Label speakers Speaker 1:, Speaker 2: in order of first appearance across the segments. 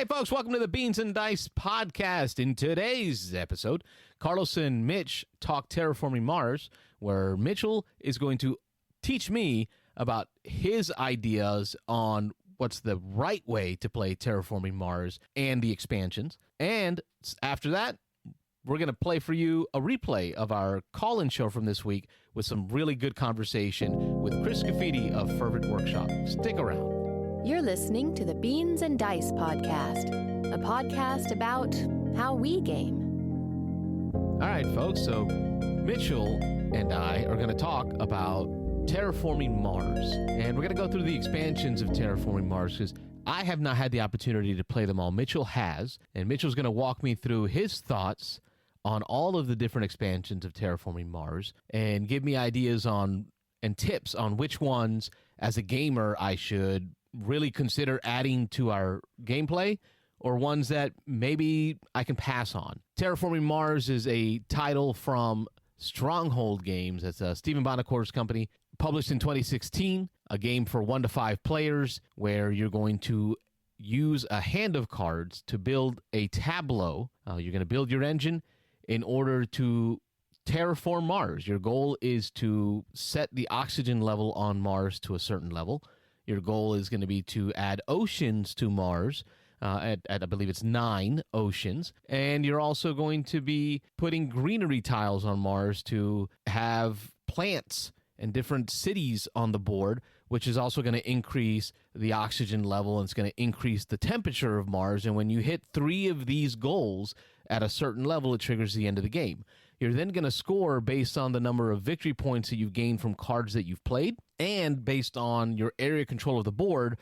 Speaker 1: Hey, folks, welcome to the Beans and Dice podcast. In today's episode, Carlos and Mitch talk Terraforming Mars, where Mitchell is going to teach me about his ideas on what's the right way to play Terraforming Mars and the expansions. And after that, we're going to play for you a replay of our call-in show from this week with some really good conversation with Chris Scaffidi of Fervent Workshop. Stick around.
Speaker 2: You're listening to the Beans and Dice podcast, a podcast about how we game.
Speaker 1: All right, folks, so Mitchell and I are going to talk about Terraforming Mars, and we're going to go through the expansions of Terraforming Mars because I have not had the opportunity to play them all. Mitchell has, and Mitchell's going to walk me through his thoughts on all of the different expansions of Terraforming Mars and give me ideas on and tips on which ones, as a gamer, I should really consider adding to our gameplay, or ones that maybe I can pass on. Terraforming Mars is a title from Stronghold Games. That's Stephen Bonacor's company, published in 2016, a game for 1 to 5 players where you're going to use a hand of cards to build a tableau. You're going to build your engine in order to terraform Mars. Your goal is to set the oxygen level on Mars to a certain level. Your goal is going to be to add oceans to Mars, at I believe it's 9 oceans. And you're also going to be putting greenery tiles on Mars to have plants and different cities on the board, which is also going to increase the oxygen level, and it's going to increase the temperature of Mars. And when you hit 3 of these goals at a certain level, it triggers the end of the game. You're then going to score based on the number of victory points that you've gained from cards that you've played, and based on your area control of the board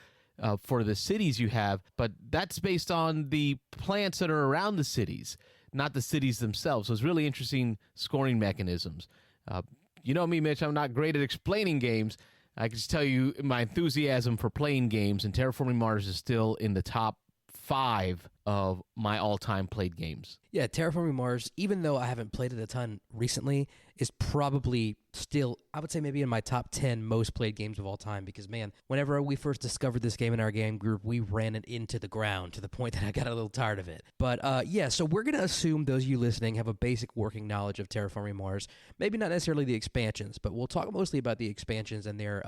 Speaker 1: for the cities you have. But that's based on the plants that are around the cities, not the cities themselves. So it's really interesting scoring mechanisms. You know me, Mitch, I'm not great at explaining games. I can just tell you my enthusiasm for playing games, and Terraforming Mars is still in the top 5 of my all-time played games.
Speaker 3: Yeah, Terraforming Mars, even though I haven't played it a ton recently, is probably still, I would say maybe in my top 10 most played games of all time, because, man, whenever we first discovered this game in our game group, we ran it into the ground to the point that I got a little tired of it. But, yeah, so we're going to assume those of you listening have a basic working knowledge of Terraforming Mars. Maybe not necessarily the expansions, but we'll talk mostly about the expansions and their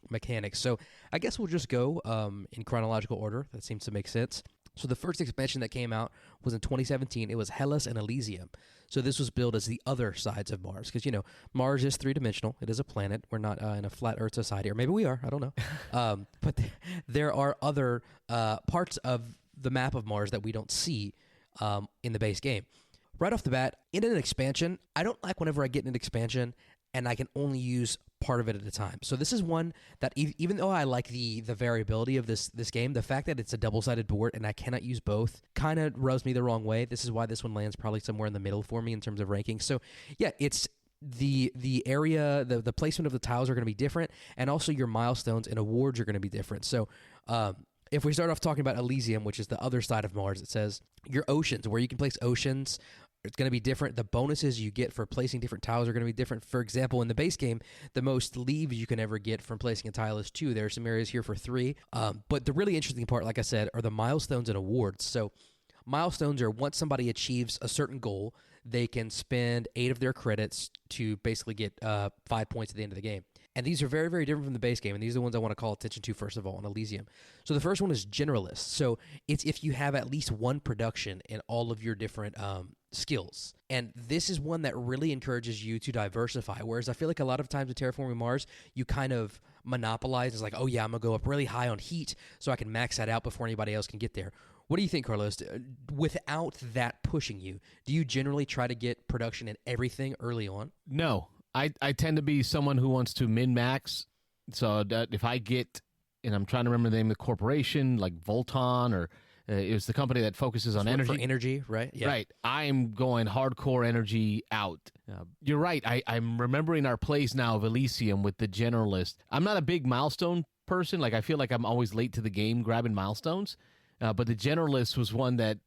Speaker 3: mechanics. So I guess we'll just go in chronological order. That seems to make sense. So the first expansion that came out was in 2017. It was Hellas and Elysium. So this was billed as the other sides of Mars, because, you know, Mars is three-dimensional. It is a planet. We're not in a flat Earth society, or maybe we are. I don't know. But there are other parts of the map of Mars that we don't see in the base game. Right off the bat, in an expansion, I don't like whenever I get in an expansion and I can only use part of it at a time. So this is one that even though I like the variability of this game, the fact that it's a double-sided board and I cannot use both kind of rubs me the wrong way. This is why this one lands probably somewhere in the middle for me in terms of ranking. So yeah, it's the area, the placement of the tiles are going to be different, and also your milestones and awards are going to be different. So if we start off talking about Elysium, which is the other side of Mars, it says your oceans, where you can place oceans, it's going to be different. The bonuses you get for placing different tiles are going to be different. For example, in the base game, the most leaves you can ever get from placing a tile is 2. There are some areas here for 3. But the really interesting part, like I said, are the milestones and awards. So milestones are once somebody achieves a certain goal, they can spend 8 of their credits to basically get 5 points at the end of the game. And these are very, very different from the base game, and these are the ones I want to call attention to first of all in Elysium. So the first one is Generalist. So it's if you have at least one production in all of your different skills. And this is one that really encourages you to diversify, whereas I feel like a lot of times in Terraforming Mars, you kind of monopolize. It's like, oh yeah, I'm going to go up really high on heat so I can max that out before anybody else can get there. What do you think, Carlos? Without that pushing you, do you generally try to get production in everything early on?
Speaker 1: No. I tend to be someone who wants to min-max, so that if I get, and I'm trying to remember the name of the corporation, like Volton, or it was the company that focuses on energy.
Speaker 3: For energy, right? Yeah.
Speaker 1: Right. I'm going hardcore energy out. You're right. I'm remembering our plays now of Elysium with the Generalist. I'm not a big milestone person. Like, I feel like I'm always late to the game grabbing milestones, but the Generalist was one that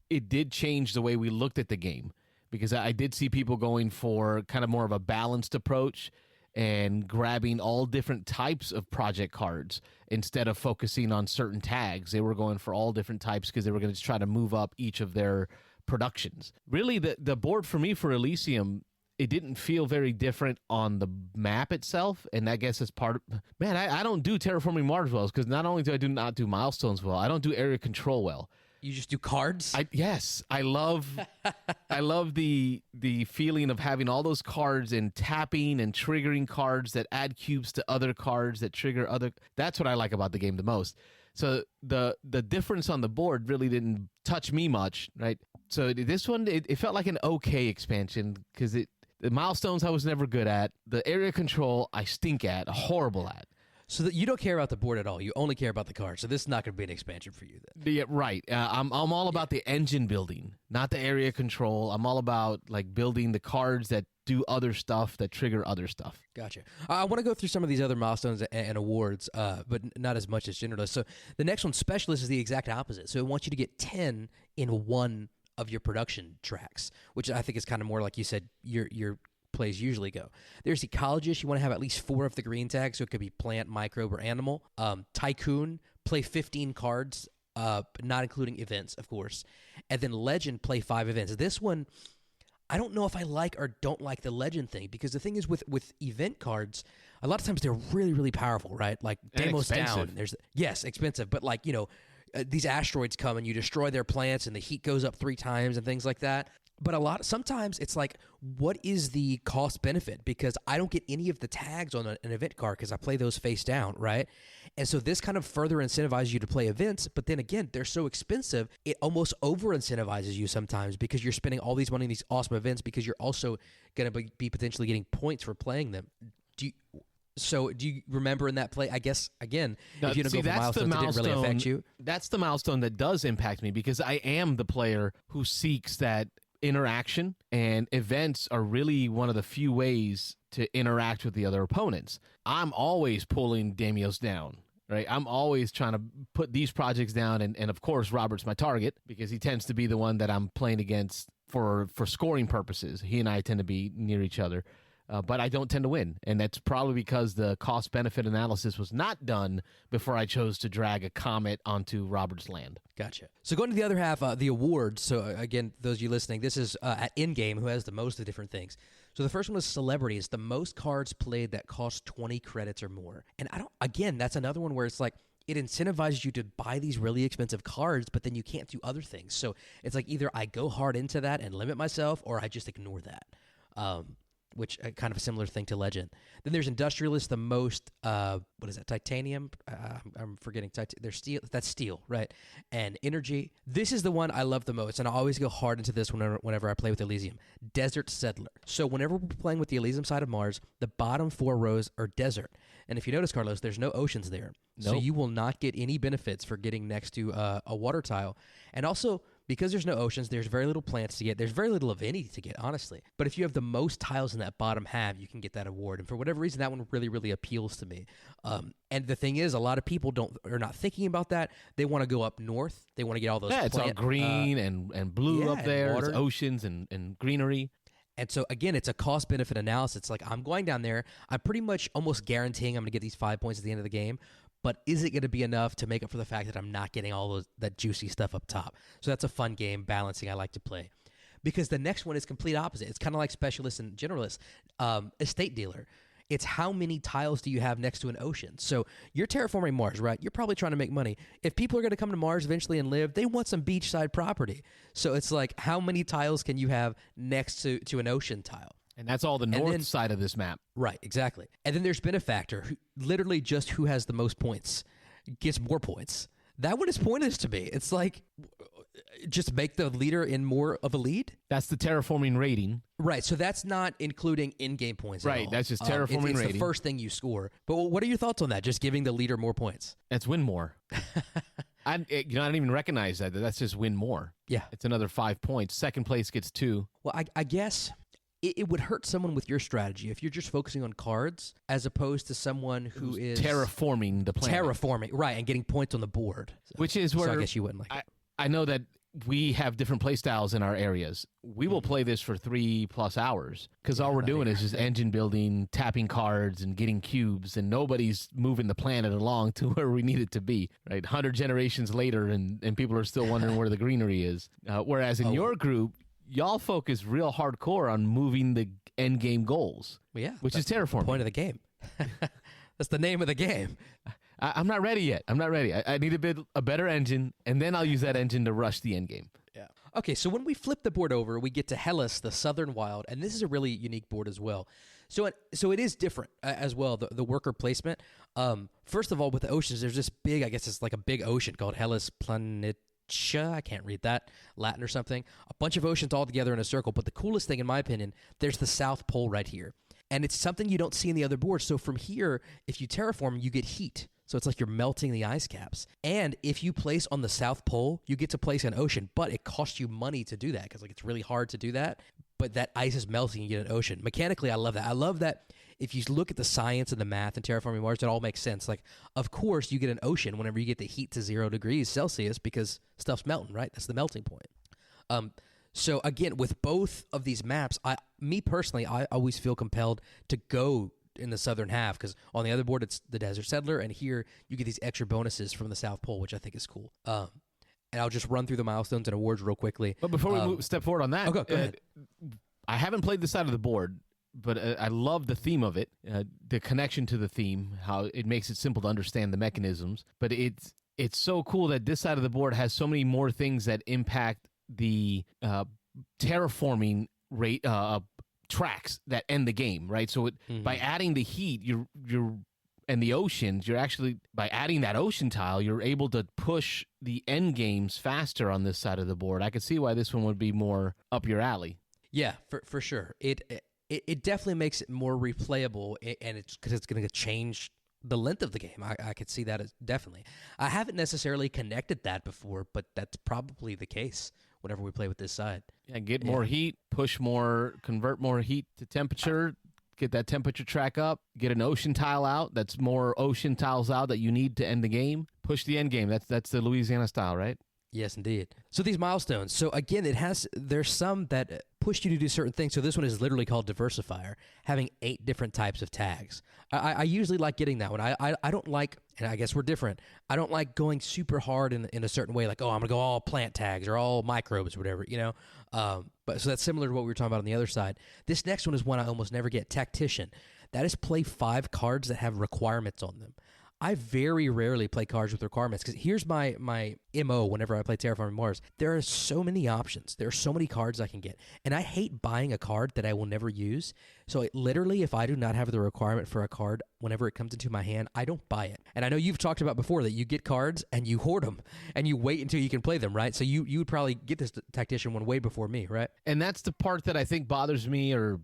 Speaker 1: it did change the way we looked at the game. Because I did see people going for kind of more of a balanced approach and grabbing all different types of project cards instead of focusing on certain tags. They were going for all different types because they were going to try to move up each of their productions. Really, the board for me for Elysium, it didn't feel very different on the map itself, and I guess it's part of... Man, I don't do Terraforming Mars well, because not only do I not do milestones well, I don't do area control well.
Speaker 3: You just do cards?
Speaker 1: Yes, I love the feeling of having all those cards and tapping and triggering cards that add cubes to other cards that trigger other... That's what I like about the game the most. So the difference on the board really didn't touch me much, right? So this one, it felt like an okay expansion, because the milestones I was never good at. The area control I stink at, horrible at.
Speaker 3: So that you don't care about the board at all. You only care about the cards. So this is not going to be an expansion for you then.
Speaker 1: Yeah, right. I'm all about the engine building, not the area control. I'm all about like building the cards that do other stuff, that trigger other stuff.
Speaker 3: Gotcha. I want to go through some of these other milestones and awards, but not as much as Generalist. So the next one, Specialist, is the exact opposite. So it wants you to get 10 in one of your production tracks, which I think is kind of more like you said, your plays usually go. There's Ecologist. You want to have at least 4 of the green tags, so it could be plant, microbe, or animal. Tycoon, play 15 cards, not including events, of course. And then Legend, play 5 events. This one, I don't know if I like or don't like the Legend thing, because the thing is with event cards, a lot of times they're really, really powerful, right? Like Deimos down. Yes, expensive, but like, these asteroids come and you destroy their plants and the heat goes up 3 times and things like that. But sometimes it's like, what is the cost benefit? Because I don't get any of the tags on an event card because I play those face down, right? And so this kind of further incentivizes you to play events. But then again, they're so expensive, it almost over incentivizes you sometimes, because you're spending all these money on these awesome events because you're also going to be potentially getting points for playing them. So do you remember in that play, I guess, again, if you don't go for milestones, it didn't really affect you?
Speaker 1: That's the milestone that does impact me, because I am the player who seeks that interaction, and events are really one of the few ways to interact with the other opponents. I'm always pulling Deimos down, right? I'm always trying to put these projects down, and of course, Robert's my target, because he tends to be the one that I'm playing against for scoring purposes. He and I tend to be near each other. But I don't tend to win, and that's probably because the cost-benefit analysis was not done before I chose to drag a comet onto Robert's land.
Speaker 3: Gotcha. So going to the other half, the awards. So again, those of you listening, this is at in-game, who has the most of the different things. So the first one is Celebrities, the most cards played that cost 20 credits or more. And that's another one where it's like, it incentivizes you to buy these really expensive cards, but then you can't do other things. So it's like either I go hard into that and limit myself, or I just ignore that. Which kind of a similar thing to Legend. Then there's Industrialist, the most, what is that, Titanium? I'm forgetting. There's Steel. That's Steel, right? And Energy. This is the one I love the most, and I always go hard into this whenever I play with Elysium. Desert Settler. So whenever we're playing with the Elysium side of Mars, the bottom 4 rows are desert. And if you notice, Carlos, there's no oceans there. Nope. So you will not get any benefits for getting next to a water tile. And also, because there's no oceans, there's very little plants to get. There's very little of any to get, honestly. But if you have the most tiles in that bottom half, you can get that award. And for whatever reason, that one really, really appeals to me. And the thing is, a lot of people are not thinking about that. They want to go up north. They want to get all those
Speaker 1: it's all green and blue up there. It's oceans and greenery.
Speaker 3: And so, again, it's a cost-benefit analysis. It's like, I'm going down there. I'm pretty much almost guaranteeing I'm going to get these 5 points at the end of the game. But is it going to be enough to make up for the fact that I'm not getting all that juicy stuff up top? So that's a fun game, balancing I like to play. Because the next one is complete opposite. It's kind of like Specialist and Generalist. Estate Dealer. It's how many tiles do you have next to an ocean? So you're terraforming Mars, right? You're probably trying to make money. If people are going to come to Mars eventually and live, they want some beachside property. So it's like, how many tiles can you have next to an ocean tile?
Speaker 1: And that's all the north side of this map.
Speaker 3: Right, exactly. And then there's Benefactor, literally just who has the most points gets more points. That one is pointless to me. It's like, just make the leader in more of a lead?
Speaker 1: That's the terraforming rating.
Speaker 3: Right, so that's not including in-game points at all.
Speaker 1: Right, that's just terraforming rating.
Speaker 3: It's the first thing you score. But what are your thoughts on that, just giving the leader more points?
Speaker 1: That's win more. I don't even recognize that. That's just win more.
Speaker 3: Yeah.
Speaker 1: It's another 5 points. Second place gets 2.
Speaker 3: Well, I guess it would hurt someone with your strategy if you're just focusing on cards as opposed to someone who's is
Speaker 1: terraforming the planet.
Speaker 3: Terraforming, right, and getting points on the board.
Speaker 1: Which is where
Speaker 3: I guess you wouldn't like it.
Speaker 1: I know that we have different play styles in our areas. We will play this for 3+ hours because all we're doing is just engine building, tapping cards, and getting cubes, and nobody's moving the planet along to where we need it to be, right? 100 generations later, and people are still wondering where the greenery is. Whereas in your group, y'all focus real hardcore on moving the end game goals, which is terraforming.
Speaker 3: The point of the game. That's the name of the game.
Speaker 1: I'm not ready yet. I'm not ready. I need to build a better engine, and then I'll use that engine to rush the end game.
Speaker 3: Yeah. Okay, so when we flip the board over, we get to Hellas, the Southern Wild, and this is a really unique board as well. So it is different as well, the worker placement. First of all, with the oceans, there's this big, I guess it's like a big ocean called Hellas Planitia. I can't read that, Latin or something. A bunch of oceans all together in a circle, but the coolest thing, in my opinion, there's the South Pole right here. And it's something you don't see in the other boards. So from here, if you terraform, you get heat. So it's like you're melting the ice caps. And if you place on the South Pole, you get to place an ocean, but it costs you money to do that because it's really hard to do that. But that ice is melting, you get an ocean. Mechanically, I love that. I love that if you look at the science and the math in Terraforming Mars, it all makes sense. Like, of course, you get an ocean whenever you get the heat to 0 degrees Celsius because stuff's melting, right? That's the melting point. So again, with both of these maps, me personally, I always feel compelled to go in the southern half because on the other board it's the Desert Settler, and here you get these extra bonuses from the South Pole, which I think is cool. And I'll just run through the milestones and awards real quickly.
Speaker 1: But before we step forward on that,
Speaker 3: go ahead.
Speaker 1: I haven't played this side of the board, but I love the theme of it, the connection to the theme, how it makes it simple to understand the mechanisms. But it's so cool that this side of the board has so many more things that impact the terraforming rate tracks that end the game, right? So by adding the heat, you're and the oceans, you're actually, by adding that ocean tile, you're able to push the end games faster on this side of the board. I could see why this one would be more up your alley.
Speaker 3: Yeah, for sure. It definitely makes it more replayable, and it's because it's going to change the length of the game. I could see that as definitely. I haven't necessarily connected that before, but that's probably the case whenever we play with this side.
Speaker 1: Yeah, get more heat, push more, convert more heat to temperature, get that temperature track up, get an ocean tile out. That's more ocean tiles out that you need to end the game. Push the end game. That's the Louisiana style, right?
Speaker 3: Yes, indeed. So these milestones. So again, there's some that push you to do certain things. So this one is literally called Diversifier, having 8 different types of tags. I usually like getting that one. I don't like, and I guess we're different, I don't like going super hard in a certain way, like, oh, I'm going to go all plant tags or all microbes or whatever, you know? But so that's similar to what we were talking about on the other side. This next one is one I almost never get, Tactician. That is play 5 cards that have requirements on them. I very rarely play cards with requirements because here's my MO whenever I play Terraforming Mars. There are so many options. There are so many cards I can get. And I hate buying a card that I will never use. So literally, if I do not have the requirement for a card, whenever it comes into my hand, I don't buy it. And I know you've talked about before that you get cards and you hoard them and you wait until you can play them, right? So you would probably get this Tactician one way before me, right?
Speaker 1: And that's the part that I think bothers me or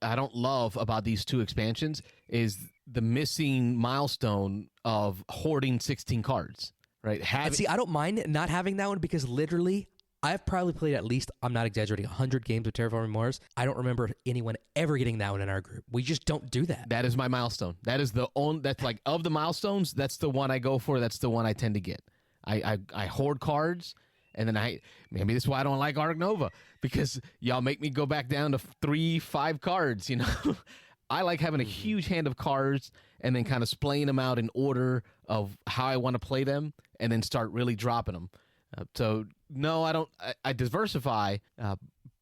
Speaker 1: I don't love about these 2 expansions is the missing milestone of hoarding 16 cards, right?
Speaker 3: And see, I don't mind not having that one because literally I've probably played at least, I'm not exaggerating, 100 games of Terraforming Mars. I don't remember anyone ever getting that one in our group. We just don't do that.
Speaker 1: That is my milestone. That is that's like, of the milestones, that's the one I go for. That's the one I tend to get. I hoard cards. And then maybe that's why I don't like Arc Nova, because y'all make me go back down to 3-5 cards, you know? I like having a huge hand of cards and then kind of splaying them out in order of how I want to play them and then start really dropping them. So, no, I don't. I diversify,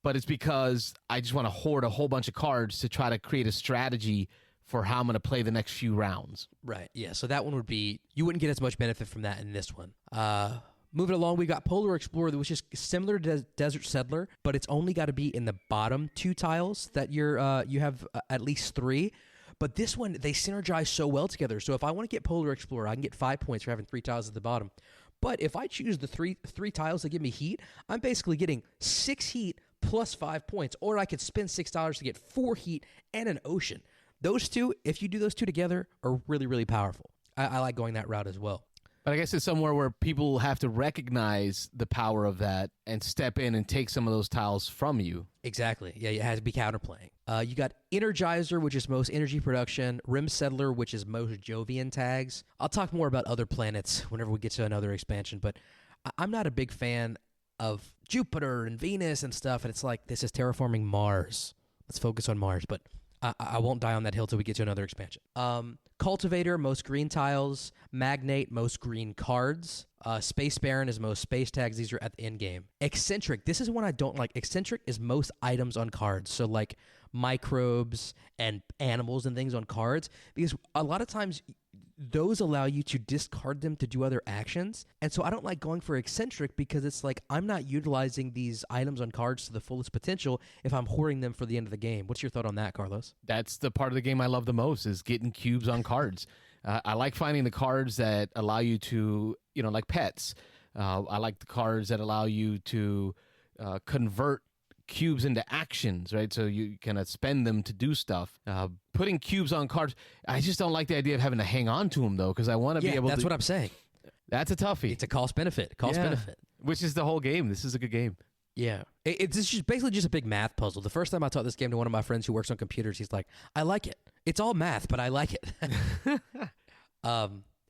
Speaker 1: but it's because I just want to hoard a whole bunch of cards to try to create a strategy for how I'm going to play the next few rounds.
Speaker 3: Right, yeah. So that one would be, you wouldn't get as much benefit from that in this one. Moving along, we got Polar Explorer, which is similar to Desert Settler, but it's only got to be in the bottom 2 tiles that you have at least 3. But this one, they synergize so well together. So if I want to get Polar Explorer, I can get 5 points for having 3 tiles at the bottom. But if I choose the three tiles that give me heat, I'm basically getting 6 heat plus 5 points. Or I could spend $6 to get 4 heat and an ocean. Those 2, if you do those 2 together, are really, really powerful. I like going that route as well.
Speaker 1: But I guess it's somewhere where people have to recognize the power of that and step in and take some of those tiles from you.
Speaker 3: Exactly. Yeah, it has to be counterplaying. You got Energizer, which is most energy production. Rim Settler, which is most Jovian tags. I'll talk more about other planets whenever we get to another expansion, but I'm not a big fan of Jupiter and Venus and stuff, and it's like, this is terraforming Mars. Let's focus on Mars, but I won't die on that hill till we get to another expansion. Cultivator, most green tiles. Magnate, most green cards. Space Baron is most space tags. These are at the end game. Eccentric, this is one I don't like. Eccentric is most items on cards. So like microbes and animals and things on cards, because a lot of times those allow you to discard them to do other actions. And so I don't like going for eccentric because it's like I'm not utilizing these items on cards to the fullest potential if I'm hoarding them for the end of the game. What's your thought on that, Carlos?
Speaker 1: That's the part of the game I love the most, is getting cubes on cards. I like finding the cards that allow you to, like pets. I like the cards that allow you to convert cubes into actions, right? So you can spend them to do stuff. Putting cubes on cards, I just don't like the idea of having to hang on to them, though, because I want to be able to...
Speaker 3: that's what I'm saying.
Speaker 1: That's a toughie.
Speaker 3: It's a cost-benefit. Cost-benefit.
Speaker 1: Which is the whole game. This is a good game.
Speaker 3: Yeah. It's just basically just a big math puzzle. The first time I taught this game to one of my friends who works on computers, he's like, I like it. It's all math, but I like it.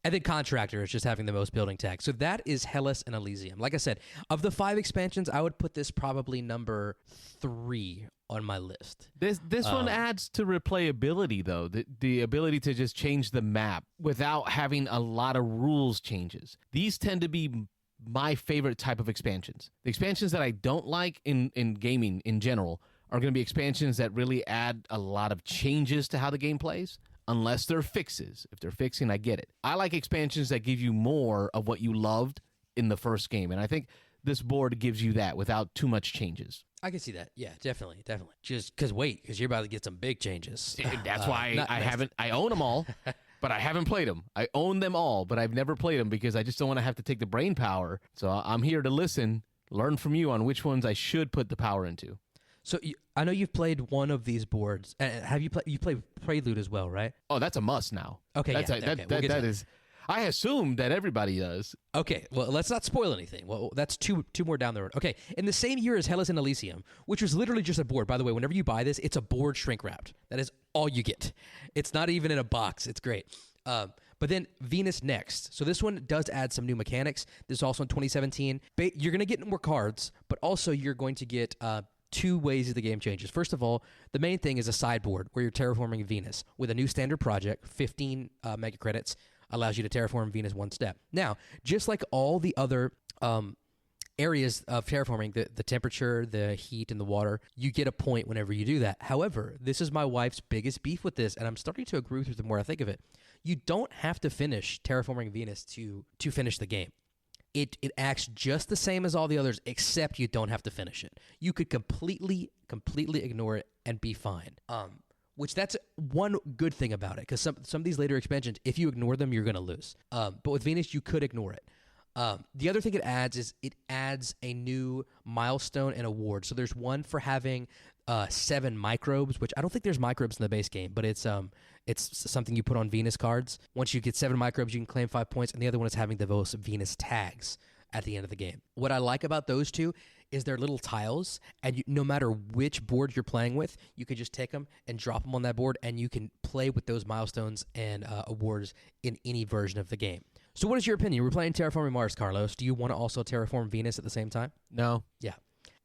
Speaker 3: And then Contractor is just having the most building tags. So that is Hellas and Elysium. Like I said, of the 5 expansions, I would put this probably number 3 on my list.
Speaker 1: This one adds to replayability, though. The ability to just change the map without having a lot of rules changes. These tend to be my favorite type of expansions. The expansions that I don't like in gaming in general are going to be expansions that really add a lot of changes to how the game plays. Unless they're fixes. If they're fixing, I get it. I like expansions that give you more of what you loved in the first game. And I think this board gives you that without too much changes.
Speaker 3: I can see that. Yeah, definitely. Just because you're about to get some big changes.
Speaker 1: That's why I own them all, but I haven't played them. I own them all, but I've never played them because I just don't want to have to take the brain power. So I'm here to listen, learn from you on which ones I should put the power into.
Speaker 3: So I know you've played one of these boards. Have you played Prelude as well, right?
Speaker 1: Oh, that's a must now.
Speaker 3: Okay,
Speaker 1: that is. I assume that everybody does.
Speaker 3: Okay, well, let's not spoil anything. Well, that's two more down the road. Okay, in the same year as Hellas and Elysium, which was literally just a board. By the way, whenever you buy this, it's a board shrink wrapped. That is all you get. It's not even in a box. It's great. But then Venus Next. So this one does add some new mechanics. This is also in 2017. You're going to get more cards, but also you're going to get 2 ways the game changes. First of all, the main thing is a sideboard where you're terraforming Venus with a new standard project. 15 mega credits allows you to terraform Venus one step. Now, just like all the other areas of terraforming, the temperature, the heat, and the water, you get a point whenever you do that. However, this is my wife's biggest beef with this, and I'm starting to agree with her the more I think of it. You don't have to finish terraforming Venus to finish the game. It acts just the same as all the others, except you don't have to finish it. You could completely ignore it and be fine. Which that's one good thing about it, because some of these later expansions, if you ignore them, you're going to lose. But with Venus, you could ignore it. The other thing it adds is it adds a new milestone and award. So there's one for having 7 microbes, which I don't think there's microbes in the base game, but it's something you put on Venus cards. Once you get 7 microbes, you can claim 5 points, and the other one is having the most Venus tags at the end of the game. What I like about those 2 is they're little tiles, and no matter which board you're playing with, you can just take them and drop them on that board, and you can play with those milestones and awards in any version of the game. So what is your opinion? We're playing Terraforming Mars, Carlos. Do you want to also terraform Venus at the same time?
Speaker 1: No.
Speaker 3: Yeah.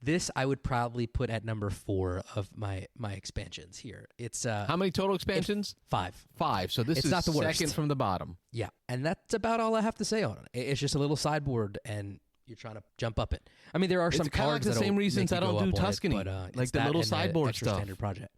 Speaker 3: This I would probably put at number 4 of my expansions here. It's
Speaker 1: how many total expansions?
Speaker 3: 5.
Speaker 1: 5. So this is
Speaker 3: not the worst.
Speaker 1: Second from the bottom.
Speaker 3: Yeah, and that's about all I have to say on it. It's just a little sideboard, and you're trying to jump up it. I mean, there are some cards
Speaker 1: like the same reasons I don't do Tuscany,
Speaker 3: like
Speaker 1: the little sideboard
Speaker 3: extra
Speaker 1: stuff.
Speaker 3: Standard project.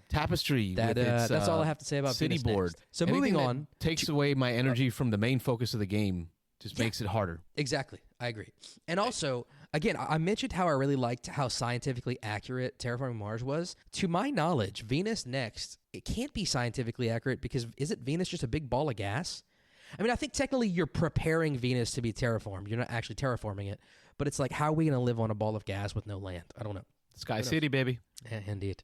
Speaker 1: Tapestry.
Speaker 3: That's all I have to say about
Speaker 1: City
Speaker 3: Venus
Speaker 1: board.
Speaker 3: Next. So
Speaker 1: Anything
Speaker 3: moving on,
Speaker 1: takes away my energy from the main focus of the game. Just makes it harder.
Speaker 3: Exactly. I agree. And also, again, I mentioned how I really liked how scientifically accurate Terraforming Mars was. To my knowledge, Venus Next, it can't be scientifically accurate because isn't Venus just a big ball of gas? I mean, I think technically you're preparing Venus to be terraformed. You're not actually terraforming it. But it's like, how are we going to live on a ball of gas with no land? I don't know.
Speaker 1: Sky City, baby.
Speaker 3: Indeed.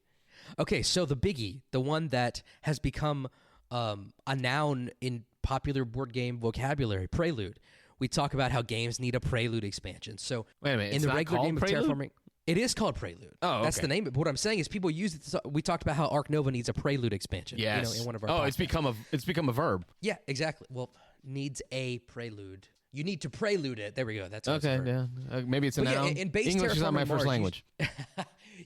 Speaker 3: Okay, so the biggie, the one that has become a noun in popular board game vocabulary, Prelude. We talk about how games need a Prelude expansion. So
Speaker 1: wait a minute,
Speaker 3: in the regular game of
Speaker 1: Prelude?
Speaker 3: Terraforming, it is called Prelude.
Speaker 1: Oh, okay.
Speaker 3: That's the name. But what I'm saying is people use it. We talked about how Ark Nova needs a Prelude expansion.
Speaker 1: Yes.
Speaker 3: In one of our
Speaker 1: Oh,
Speaker 3: podcasts.
Speaker 1: it's become a verb.
Speaker 3: Yeah, exactly. Well, needs a Prelude. You need to prelude it. There we go. That's how it's
Speaker 1: Okay,
Speaker 3: referred.
Speaker 1: yeah. Maybe it's a noun.
Speaker 3: In base
Speaker 1: English is not my
Speaker 3: Terraforming
Speaker 1: first
Speaker 3: Mars,
Speaker 1: language.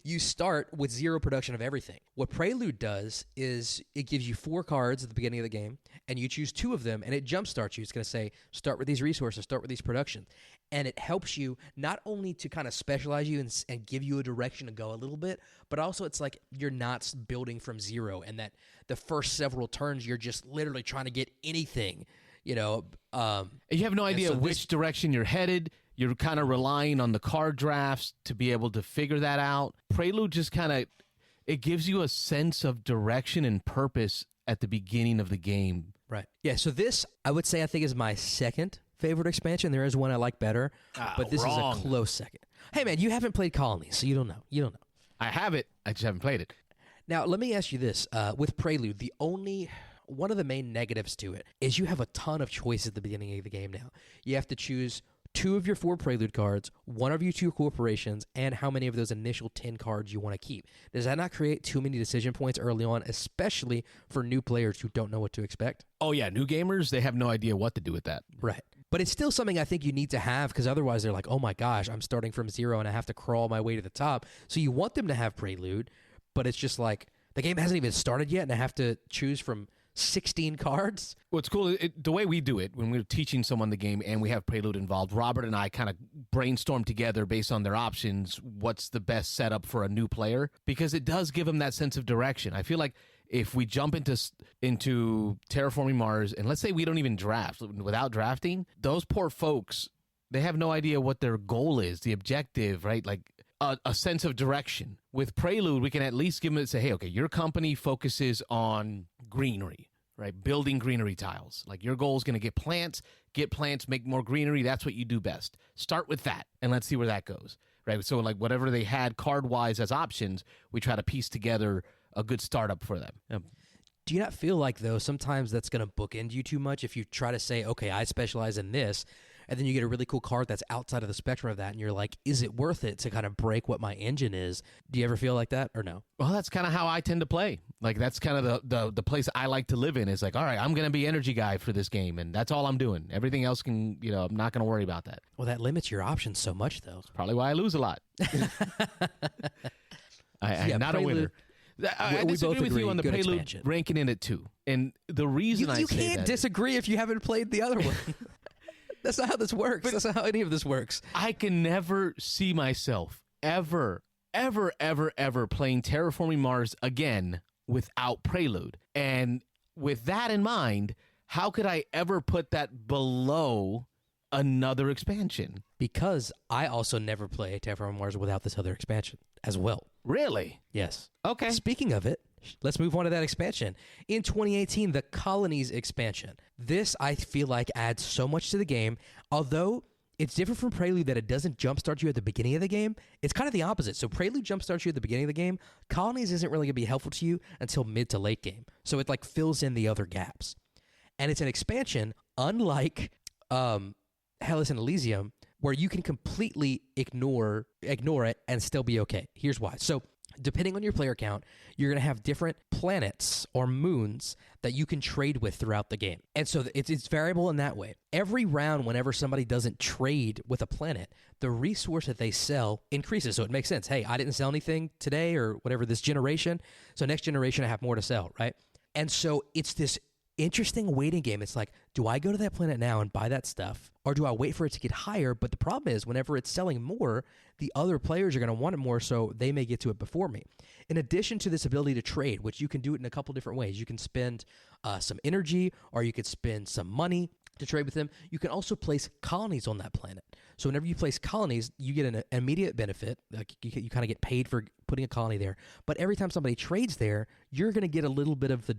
Speaker 3: You start with 0 production of everything. What Prelude does is it gives you 4 cards at the beginning of the game, and you choose 2 of them, and it jumpstarts you. It's going to say, start with these resources, start with these productions. And it helps you not only to kind of specialize you and give you a direction to go a little bit, but also it's like you're not building from 0, and that the first several turns you're just literally trying to get anything, you know.
Speaker 1: You have no idea
Speaker 3: so
Speaker 1: which direction you're headed. You're kind of relying on the card drafts to be able to figure that out. Prelude just kind of, it gives you a sense of direction and purpose at the beginning of the game.
Speaker 3: Right. Yeah, so this, I would say, I think is my second favorite expansion. There is one I like better, but this is a close second. Hey, man, you haven't played Colonies, so you don't know. You don't know.
Speaker 1: I have it. I just haven't played it.
Speaker 3: Now, let me ask you this. With Prelude, one of the main negatives to it is you have a ton of choices at the beginning of the game now. You have to choose 2 of your 4 Prelude cards, 1 of your 2 corporations, and how many of those initial 10 cards you want to keep. Does that not create too many decision points early on, especially for new players who don't know what to expect?
Speaker 1: Oh, yeah. New gamers, they have no idea what to do with that.
Speaker 3: Right. But it's still something I think you need to have, because otherwise they're like, oh my gosh, I'm starting from 0 and I have to crawl my way to the top. So you want them to have Prelude, but it's just like the game hasn't even started yet and I have to choose from 16 cards.
Speaker 1: What's cool, the way we do it, when we're teaching someone the game and we have Prelude involved, Robert and I kind of brainstorm together based on their options, what's the best setup for a new player, because it does give them that sense of direction. I feel like if we jump into Terraforming Mars, and let's say we don't even draft, without drafting, those poor folks, they have no idea what their goal is, the objective, right? Like a sense of direction. With Prelude, we can at least give them and say, hey, okay, your company focuses on greenery, right? Building greenery tiles. Like your goal is going to get plants, make more greenery. That's what you do best. Start with that, and let's see where that goes, right? So like whatever they had card-wise as options, we try to piece together a good startup for them.
Speaker 3: Do you not feel like, though, sometimes that's going to bookend you too much if you try to say, okay, I specialize in this, and then you get a really cool card that's outside of the spectrum of that, and you're like, is it worth it to kind of break what my engine is? Do you ever feel like that or no?
Speaker 1: Well, that's kind of how I tend to play. Like, that's kind of the place I like to live in. Is like, all right, I'm going to be energy guy for this game, and that's all I'm doing. Everything else can, I'm not going to worry about that.
Speaker 3: Well, that limits your options so much, though.
Speaker 1: That's probably why I lose a lot. I'm not a winner. I disagree with you on the Prelude expansion. Ranking in it too. And the reason
Speaker 3: you can't disagree if you haven't played the other one. That's not how this works. That's not how any of this works.
Speaker 1: I can never see myself ever playing Terraforming Mars again without Prelude. And with that in mind, how could I ever put that below another expansion?
Speaker 3: Because I also never play Terraforming Mars without this other expansion as well.
Speaker 1: Really?
Speaker 3: Yes.
Speaker 1: Okay.
Speaker 3: Speaking of it, let's move on to that expansion. In 2018, the Colonies expansion. This, I feel like, adds so much to the game. Although it's different from Prelude that it doesn't jumpstart you at the beginning of the game, it's kind of the opposite. So Prelude jumpstarts you at the beginning of the game. Colonies isn't really going to be helpful to you until mid to late game. So it like fills in the other gaps. And it's an expansion, unlike Hellas and Elysium, where you can completely ignore it and still be okay. Here's why. So depending on your player count, you're going to have different planets or moons that you can trade with throughout the game. And so it's variable in that way. Every round, whenever somebody doesn't trade with a planet, the resource that they sell increases. So it makes sense. Hey, I didn't sell anything today or whatever this generation. So next generation, I have more to sell, right? And so it's this interesting waiting game. It's like, do I go to that planet now and buy that stuff, or do I wait for it to get higher? But the problem is, whenever it's selling more, the other players are going to want it more, so they may get to it before me. In addition to this ability to trade, which you can do it in a couple different ways. You can spend some energy, or you could spend some money to trade with them. You can also place colonies on that planet. So whenever you place colonies, you get an immediate benefit. Like you kind of get paid for putting a colony there. But every time somebody trades there, you're going to get a little bit of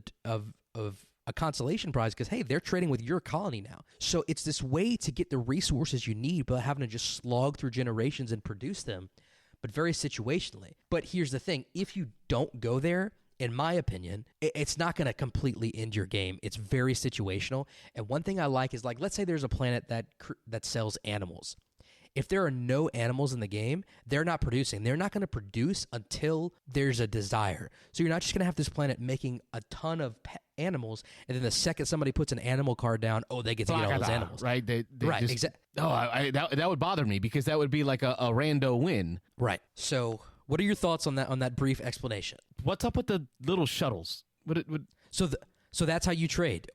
Speaker 3: a consolation prize because, hey, they're trading with your colony now. So it's this way to get the resources you need without having to just slog through generations and produce them, but very situationally. But here's the thing. If you don't go there, in my opinion, it's not going to completely end your game. It's very situational. And one thing I like is, like, let's say there's a planet that sells animals. If there are no animals in the game, they're not producing. They're not going to produce until there's a desire. So you're not just going to have this planet making a ton of animals, and then the second somebody puts an animal card down, they get to get all those animals.
Speaker 1: Right? They
Speaker 3: right,
Speaker 1: just,
Speaker 3: exactly.
Speaker 1: That would bother me because that would be like a rando win.
Speaker 3: Right. So what are your thoughts on that brief explanation?
Speaker 1: What's up with the little shuttles?
Speaker 3: So that's how you trade.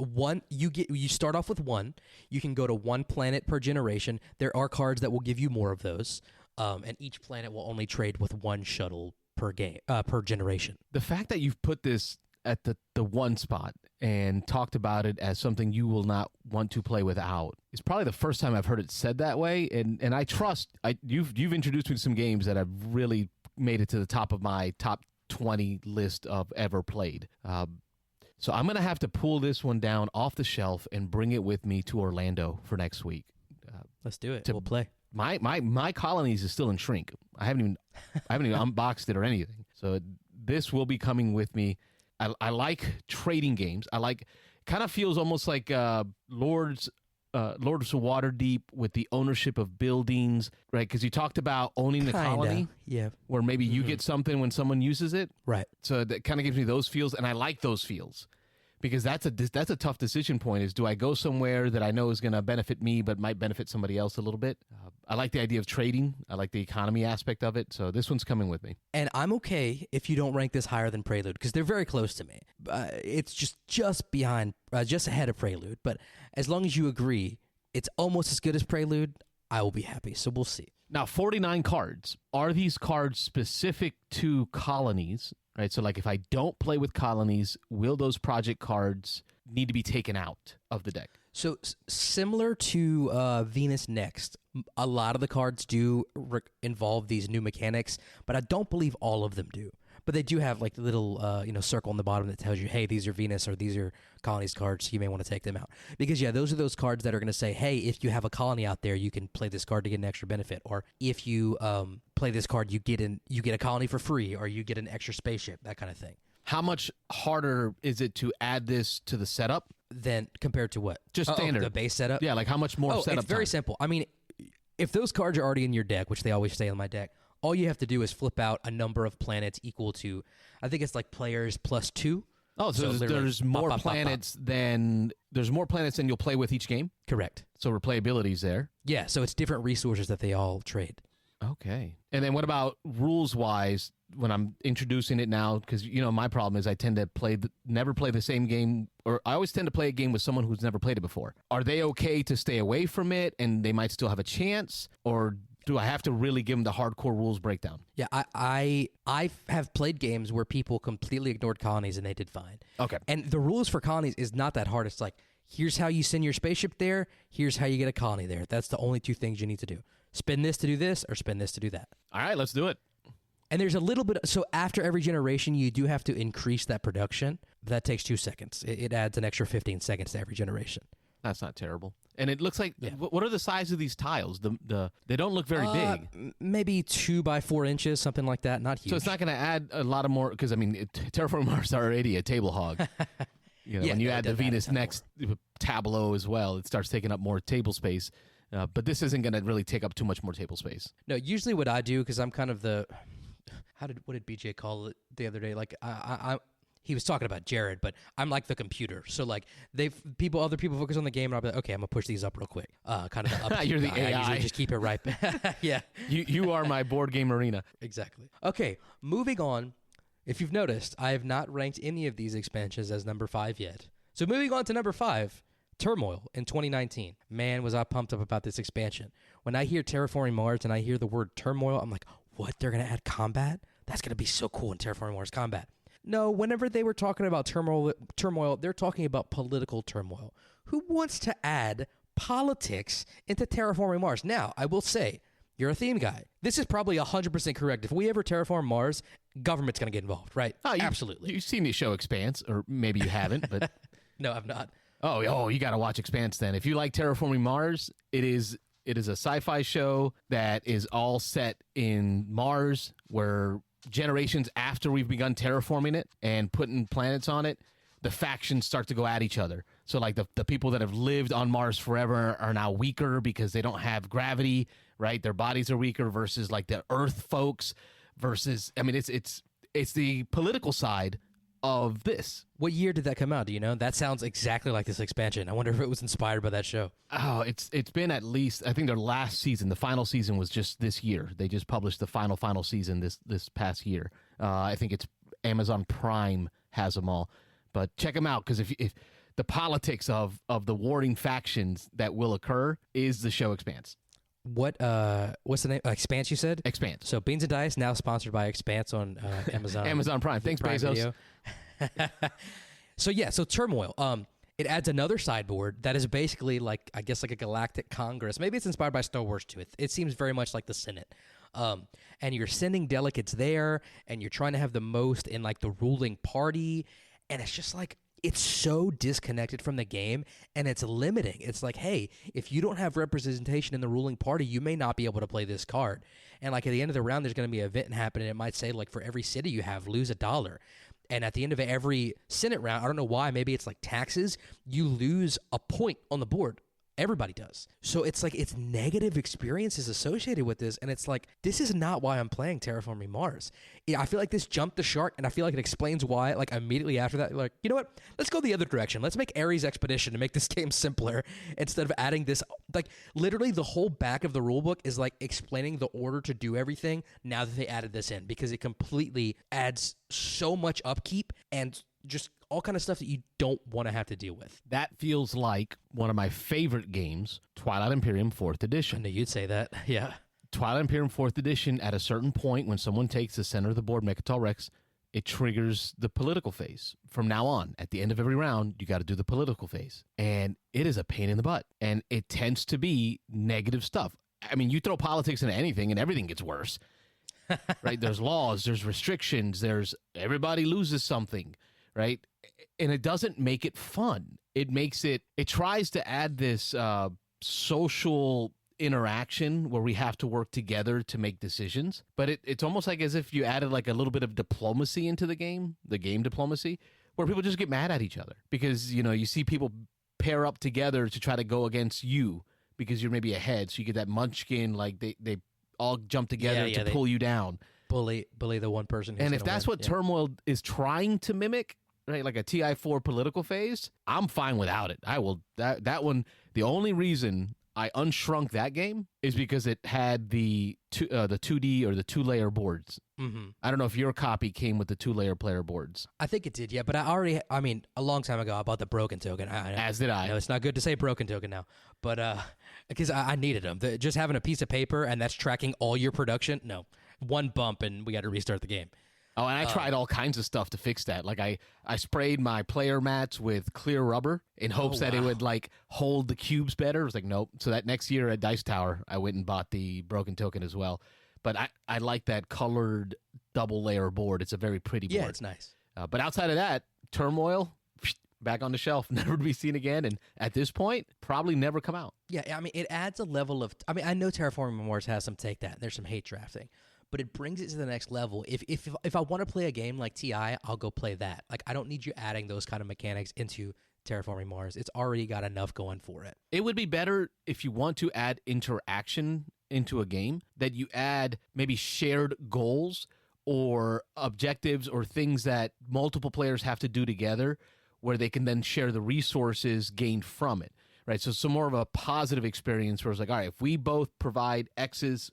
Speaker 3: You start off with one. You can go to one planet per generation. There are cards that will give you more of those, and each planet will only trade with one shuttle per generation.
Speaker 1: The fact that you've put this at the one spot and talked about it as something you will not want to play without is probably the first time I've heard it said that way. And I trust you've introduced me to some games that have really made it to the top of my top 20 list of ever played. So I'm going to have to pull this one down off the shelf and bring it with me to Orlando for next week.
Speaker 3: Let's do it. We'll play.
Speaker 1: My colonies is still in shrink. I haven't even unboxed it or anything. So this will be coming with me. I like trading games. Kind of feels almost like Lords of Waterdeep with the ownership of buildings, right? Because you talked about owning the colony,
Speaker 3: yeah,
Speaker 1: where maybe you get something when someone uses it,
Speaker 3: right?
Speaker 1: So that kind of gives me those feels, and I like those feels because that's a tough decision point. Is do I go somewhere that I know is going to benefit me but might benefit somebody else a little bit? I like the idea of trading. I like the economy aspect of it. So this one's coming with me.
Speaker 3: And I'm okay if you don't rank this higher than Prelude because they're very close to me. It's just behind, just ahead of Prelude. But as long as you agree it's almost as good as Prelude, I will be happy. So we'll see.
Speaker 1: Now, 49 cards. Are these cards specific to colonies? Right. So like if I don't play with colonies, will those project cards need to be taken out of the deck?
Speaker 3: So similar to Venus Next, a lot of the cards do involve these new mechanics, but I don't believe all of them do. But they do have like the little circle on the bottom that tells you, hey, these are Venus or these are colonies cards. So you may want to take them out because those are those cards that are going to say, hey, if you have a colony out there, you can play this card to get an extra benefit, or if you play this card, you get a colony for free, or you get an extra spaceship, that kind of thing.
Speaker 1: How much harder is it to add this to the setup?
Speaker 3: Then compared to what?
Speaker 1: Just standard.
Speaker 3: The base setup?
Speaker 1: Yeah, like how much more setup
Speaker 3: it's very
Speaker 1: time?
Speaker 3: simple. I mean, if those cards are already in your deck, which they always stay on my deck, all you have to do is flip out a number of planets equal to, I think it's like players plus 2.
Speaker 1: Oh, so there's more planets than you'll play with each game?
Speaker 3: Correct.
Speaker 1: So replayability's there.
Speaker 3: Yeah, so it's different resources that they all trade.
Speaker 1: Okay. And then what about rules-wise when I'm introducing it now? Because, my problem is I tend to never play the same game, or I always tend to play a game with someone who's never played it before. Are they okay to stay away from it and they might still have a chance? Or do I have to really give them the hardcore rules breakdown?
Speaker 3: Yeah, I have played games where people completely ignored colonies and they did fine.
Speaker 1: Okay.
Speaker 3: And the rules for colonies is not that hard. It's like, here's how you send your spaceship there. Here's how you get a colony there. That's the only two things you need to do. Spin this to do this, or spin this to do that.
Speaker 1: All right, let's do it.
Speaker 3: And there's a little bit, so after every generation, you do have to increase that production. That takes 2 seconds. It adds an extra 15 seconds to every generation.
Speaker 1: That's not terrible. And it looks like, what are the size of these tiles? They don't look very big.
Speaker 3: Maybe 2 by 4 inches, something like that. Not huge.
Speaker 1: So it's not going to add a lot of more, because Terraforming Mars is already a table hog. When you add the Venus Next tableau as well, it starts taking up more table space. But this isn't going to really take up too much more table space.
Speaker 3: No, usually what I do, because I'm kind of what did BJ call it the other day? Like he was talking about Jared, but I'm like the computer. So like other people focus on the game, and I'll be like, okay, I'm gonna push these up real quick. Kind of the upkeep
Speaker 1: You're the
Speaker 3: guy.
Speaker 1: AI.
Speaker 3: I usually just keep it right. Yeah.
Speaker 1: You are my board game arena.
Speaker 3: Exactly. Okay, moving on. If you've noticed, I have not ranked any of these expansions as number 5 yet. So moving on to number 5. Turmoil in 2019. Man, was I pumped up about this expansion. When I hear Terraforming Mars and I hear the word turmoil, I'm like, what? They're going to add combat? That's going to be so cool in Terraforming Mars combat. No, whenever they were talking about turmoil, they're talking about political turmoil. Who wants to add politics into Terraforming Mars? Now, I will say, you're a theme guy. This is probably 100% correct. If we ever terraform Mars, government's going to get involved, right? Absolutely.
Speaker 1: You've seen the show Expanse, or maybe you haven't, but...
Speaker 3: No, I've not.
Speaker 1: Oh, you got to watch Expanse then. If you like Terraforming Mars, it is a sci-fi show that is all set in Mars, where generations after we've begun terraforming it and putting planets on it, the factions start to go at each other. So like the people that have lived on Mars forever are now weaker because they don't have gravity, right? Their bodies are weaker versus like the Earth folks versus, it's the political side of this.
Speaker 3: What year did that come out? Do you know? That sounds exactly like this expansion. I wonder if it was inspired by that show.
Speaker 1: Oh, it's been at least, I think their last season, the final season was just this year. They just published the final season this past year. I think it's Amazon Prime has them all. But check them out, because if the politics of the warring factions that will occur is the show Expanse.
Speaker 3: What's the name? Expanse, you said?
Speaker 1: Expanse.
Speaker 3: So Beans and Dice, now sponsored by Expanse on Amazon.
Speaker 1: Amazon Prime. Thanks,
Speaker 3: Prime
Speaker 1: Bezos.
Speaker 3: So Turmoil. It adds another sideboard that is basically like, I guess, like a galactic congress. Maybe it's inspired by Star Wars too. It seems very much like the Senate. And you're sending delegates there, and you're trying to have the most in like the ruling party, and it's just like, it's so disconnected from the game, and it's limiting. It's like, hey, if you don't have representation in the ruling party, you may not be able to play this card. And like at the end of the round, there's going to be an event happening. It might say like, for every city you have, lose $1. And at the end of every Senate round, I don't know why, maybe it's like taxes, you lose a point on the board. Everybody does. So it's like, it's negative experiences associated with this. And it's like, this is not why I'm playing Terraforming Mars. I feel like this jumped the shark, and I feel like it explains why, like immediately after that, like, you know what? Let's go the other direction. Let's make Ares Expedition to make this game simpler instead of adding this. Like literally the whole back of the rulebook is like explaining the order to do everything now that they added this in, because it completely adds so much upkeep and just all kind of stuff that you don't want to have to deal with.
Speaker 1: That feels like one of my favorite games, Twilight Imperium 4th
Speaker 3: I
Speaker 1: Edition.
Speaker 3: knew you'd say that. Yeah.
Speaker 1: Twilight Imperium 4th Edition, at a certain point, when someone takes the center of the board, Mechatol Rex, it triggers the political phase. From now on, at the end of every round, you got to do the political phase. And it is a pain in the butt. And it tends to be negative stuff. I mean, you throw politics into anything and everything gets worse. Right? There's laws, there's restrictions, there's everybody loses something. Right? And it doesn't make it fun. It tries to add this social interaction where we have to work together to make decisions. But it's almost like as if you added like a little bit of diplomacy into the game diplomacy, where people just get mad at each other because, you know, you see people pair up together to try to go against you because you're maybe ahead. So you get that munchkin, like they all jump together to pull you down.
Speaker 3: Bully the one person.
Speaker 1: And if that's what Turmoil is trying to mimic, right, like a TI4 political phase, I'm fine without it. I will that one. The only reason I unshrunk that game is because it had the 2D or the 2-layer boards.
Speaker 3: Mm-hmm.
Speaker 1: I don't know if your copy came with the 2-layer player boards.
Speaker 3: I think it did, yeah. But I mean, a long time ago, I bought the broken token.
Speaker 1: As did I.
Speaker 3: No, it's not good to say broken token now, but because I needed them. Just having a piece of paper and that's tracking all your production. No, one bump and we got to restart the game.
Speaker 1: Oh, and I tried all kinds of stuff to fix that. Like I sprayed my player mats with clear rubber in hopes that it would like hold the cubes better. It was like, nope. So that next year at Dice Tower, I went and bought the broken token as well. But I like that colored double layer board. It's a very pretty board.
Speaker 3: Yeah, it's nice.
Speaker 1: But outside of that, Turmoil, back on the shelf, never to be seen again. And at this point, probably never come out.
Speaker 3: Yeah, I mean, it adds a level of. I mean, I know Terraforming Mars has some take that, and there's some hate drafting. But it brings it to the next level. If I want to play a game like TI, I'll go play that. Like, I don't need you adding those kind of mechanics into Terraforming Mars. It's already got enough going for it.
Speaker 1: It would be better if you want to add interaction into a game, that you add maybe shared goals or objectives or things that multiple players have to do together where they can then share the resources gained from it. Right? So it's more of a positive experience where it's like, all right, if we both provide X's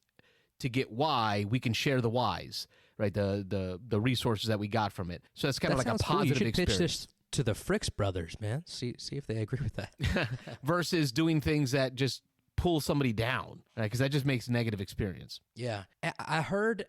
Speaker 1: to get Y, we can share the Y's, right? The resources that we got from it. So that's kind of like a positive
Speaker 3: cool. You should
Speaker 1: experience.
Speaker 3: pitch this to the Fricks brothers, man. See if they agree with that.
Speaker 1: Versus doing things that just pull somebody down, right? Because that just makes negative experience.
Speaker 3: Yeah. I heard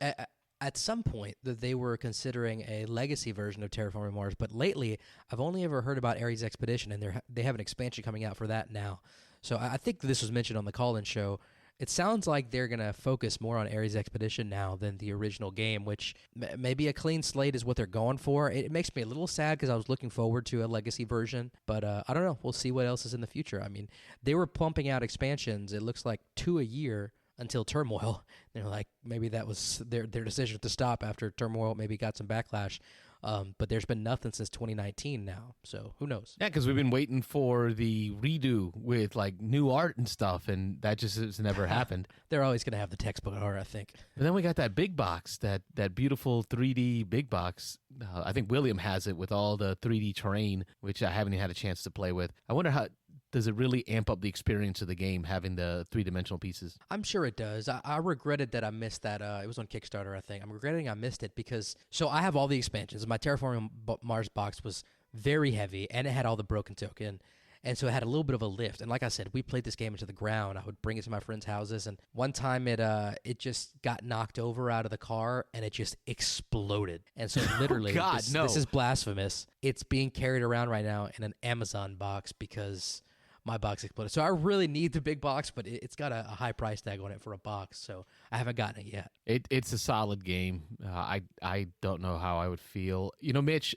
Speaker 3: at some point that they were considering a legacy version of Terraforming Mars, but lately I've only ever heard about Ares Expedition, and they have an expansion coming out for that now. So I think this was mentioned on the call-in show. It sounds like they're going to focus more on Ares Expedition now than the original game, which maybe a clean slate is what they're going for. It makes me a little sad because I was looking forward to a legacy version, but I don't know. We'll see what else is in the future. I mean, they were pumping out expansions. It looks like 2 a year until Turmoil. They're like, maybe that was their decision to stop after Turmoil maybe got some backlash. But there's been nothing since 2019 now, so who knows?
Speaker 1: Yeah, because we've been waiting for the redo with like new art and stuff, and that just has never happened.
Speaker 3: They're always going to have the textbook art, I think.
Speaker 1: And then we got that big box, that beautiful 3D big box. I think William has it with all the 3D terrain, which I haven't even had a chance to play with. I wonder how does it really amp up the experience of the game having the three-dimensional pieces?
Speaker 3: I'm sure it does. I regretted that I missed that. It was on Kickstarter, I think. I'm regretting I missed it because, so I have all the expansions. My Terraforming Mars box was very heavy, and it had all the broken token. And so it had a little bit of a lift. And like I said, we played this game into the ground. I would bring it to my friends' houses. And one time it just got knocked over out of the car, and it just exploded. And so literally, this is blasphemous. It's being carried around right now in an Amazon box because my box exploded. So I really need the big box, but it's got a high price tag on it for a box, so I haven't gotten it yet.
Speaker 1: It's a solid game. I don't know how I would feel. You know, Mitch,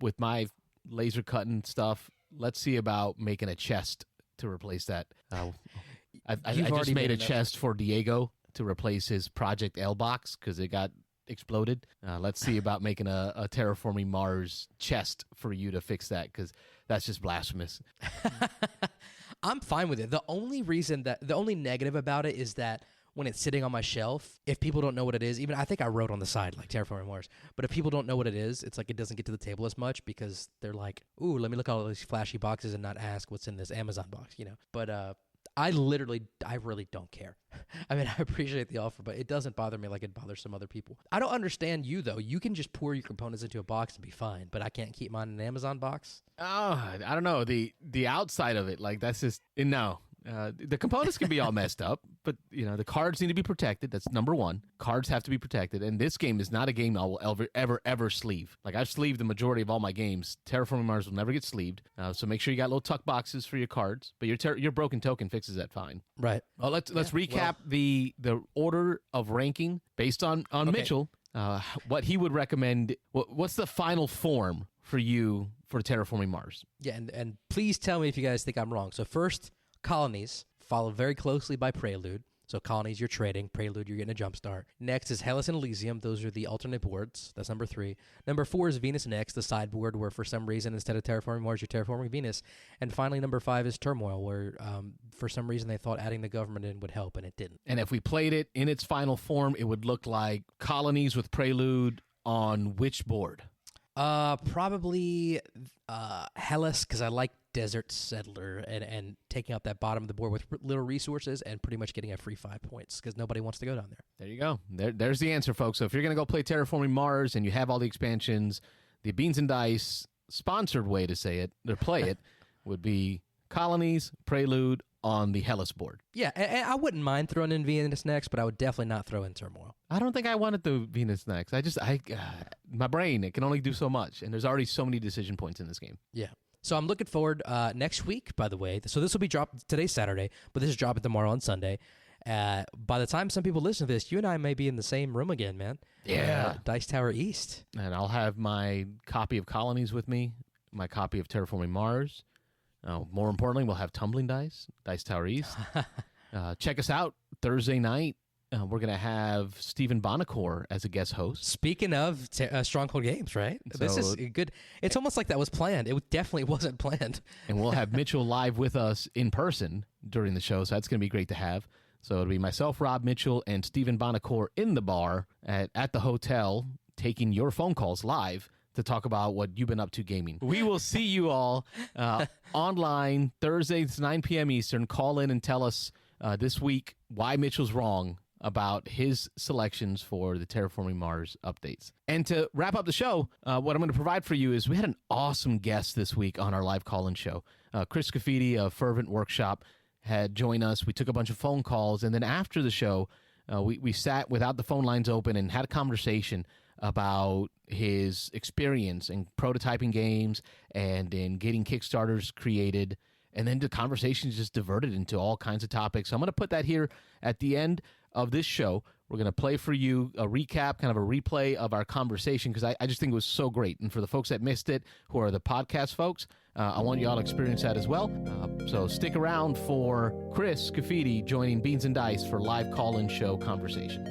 Speaker 1: with my laser cutting stuff, let's see about making a chest to replace that. I just made a chest for Diego to replace his Project L box because it got exploded. Let's see about making a Terraforming Mars chest for you to fix that, because that's just blasphemous.
Speaker 3: I'm fine with it. The only negative about it is that when it's sitting on my shelf, if people don't know what it is, even I think I wrote on the side like Terraforming Mars, but if people don't know what it is, it's like it doesn't get to the table as much because they're like, ooh, let me look at all these flashy boxes and not ask what's in this Amazon box, you know. But I really don't care. I mean, I appreciate the offer, but it doesn't bother me like it bothers some other people. I don't understand you, though. You can just pour your components into a box and be fine, but I can't keep mine in an Amazon box.
Speaker 1: Oh, I don't know. The outside of it, like, that's just, no. The components can be all messed up, but, you know, the cards need to be protected. That's number one. Cards have to be protected, and this game is not a game I will ever sleeve. Like, I've sleeved the majority of all my games. Terraforming Mars will never get sleeved, so make sure you got little tuck boxes for your cards, but your broken token fixes that fine.
Speaker 3: Right.
Speaker 1: Well, let's recap the order of ranking based on okay. Mitchell, what he would recommend. What's the final form for you for Terraforming Mars?
Speaker 3: Yeah, and please tell me if you guys think I'm wrong. So first, Colonies, followed very closely by Prelude. So Colonies, you're trading. Prelude, you're getting a jump start. Next is Hellas and Elysium. Those are the alternate boards. That's number 3. Number 4 is Venus Next, the sideboard where for some reason instead of Terraforming Mars, you're terraforming Venus. And finally, number 5 is Turmoil, where for some reason they thought adding the government in would help, and it didn't.
Speaker 1: And if we played it in its final form, it would look like Colonies with Prelude on which board?
Speaker 3: Probably Hellas, because I like Desert Settler and taking up that bottom of the board with little resources and pretty much getting a free 5 points because nobody wants to go down there.
Speaker 1: There you go. There's the answer, folks. So if you're going to go play Terraforming Mars and you have all the expansions, the Beans and Dice sponsored way to say it, or play it, would be Colonies, Prelude on the Hellas board.
Speaker 3: Yeah, and I wouldn't mind throwing in Venus Next, but I would definitely not throw in Turmoil.
Speaker 1: I don't think I wanted the Venus Next. My brain, it can only do so much, and there's already so many decision points in this game.
Speaker 3: Yeah. So I'm looking forward next week, by the way. So this will be dropped today's Saturday, but this is dropping tomorrow on Sunday. By the time some people listen to this, you and I may be in the same room again, man.
Speaker 1: Yeah.
Speaker 3: Dice Tower East.
Speaker 1: And I'll have my copy of Colonies with me, my copy of Terraforming Mars. More importantly, we'll have Tumbling Dice, Dice Tower East. Check us out Thursday night. We're going to have Stephen Bonacore as a guest host.
Speaker 3: Speaking of Stronghold Games, right? So, this is good. It's almost like that was planned. It definitely wasn't planned.
Speaker 1: And we'll have Mitchell live with us in person during the show, so that's going to be great to have. So it'll be myself, Rob Mitchell, and Stephen Bonacore in the bar at the hotel taking your phone calls live to talk about what you've been up to gaming. We will see you all online Thursdays, 9 p.m. Eastern. Call in and tell us this week why Mitchell's wrong about his selections for the Terraforming Mars updates. And to wrap up the show, what I'm going to provide for you is we had an awesome guest this week on our live call-in show. Chris Scaffidi of Fervent Workshop had joined us. We took a bunch of phone calls, and then after the show, we sat without the phone lines open and had a conversation about his experience in prototyping games and in getting Kickstarters created. And then the conversation just diverted into all kinds of topics. So I'm going to put that here at the end of this show We're going to play for you a recap, kind of a replay of our conversation, because I just think it was so great. And for the folks that missed it, who are the podcast folks, I want you all to experience that as well. So stick around for Chris Scaffidi joining Beans and Dice for live call-in show conversation.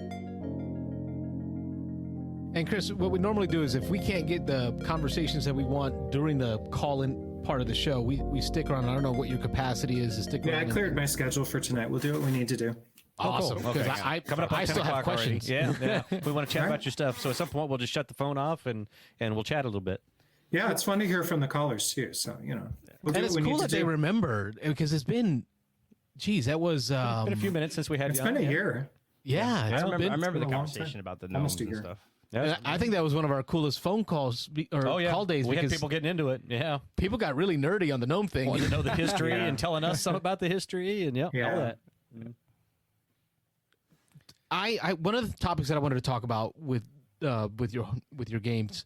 Speaker 1: And Chris, what we normally do is if we can't get the conversations that we want during the call-in part of the show, we stick around. I don't know what your capacity is to stick around.
Speaker 4: Yeah, I cleared my schedule for tonight. We'll do what we need to do.
Speaker 1: Awesome.
Speaker 5: Cool. Okay. Coming up on
Speaker 1: I
Speaker 5: 10
Speaker 1: still have
Speaker 5: o'clock
Speaker 1: questions.
Speaker 5: already. Yeah. We want to chat about your stuff. So at some point, we'll just shut the phone off and we'll chat a little bit.
Speaker 4: Yeah, it's fun to hear from the callers too. So, we'll do
Speaker 1: And it's
Speaker 4: what we
Speaker 1: cool
Speaker 4: need
Speaker 1: that
Speaker 4: to
Speaker 1: they
Speaker 4: do.
Speaker 1: remember, because it's been, geez, that was...
Speaker 5: It's been a few minutes since we had
Speaker 4: It's
Speaker 5: you
Speaker 4: been
Speaker 5: on.
Speaker 4: a year.
Speaker 1: Yeah.
Speaker 5: I
Speaker 1: it's
Speaker 5: remember,
Speaker 1: been-
Speaker 5: I remember the
Speaker 4: been a long
Speaker 5: conversation
Speaker 4: time.
Speaker 5: about the
Speaker 4: Almost
Speaker 5: gnomes
Speaker 4: a
Speaker 5: and
Speaker 4: year.
Speaker 5: stuff.
Speaker 1: And I think that was one of our coolest phone calls or call days,
Speaker 5: we
Speaker 1: because
Speaker 5: had people getting into it. Yeah.
Speaker 1: people got really nerdy on the gnome thing.
Speaker 5: Wanted to know the history
Speaker 4: Yeah.
Speaker 5: and telling us some about the history and all that.
Speaker 1: I one of the topics that I wanted to talk about with your games,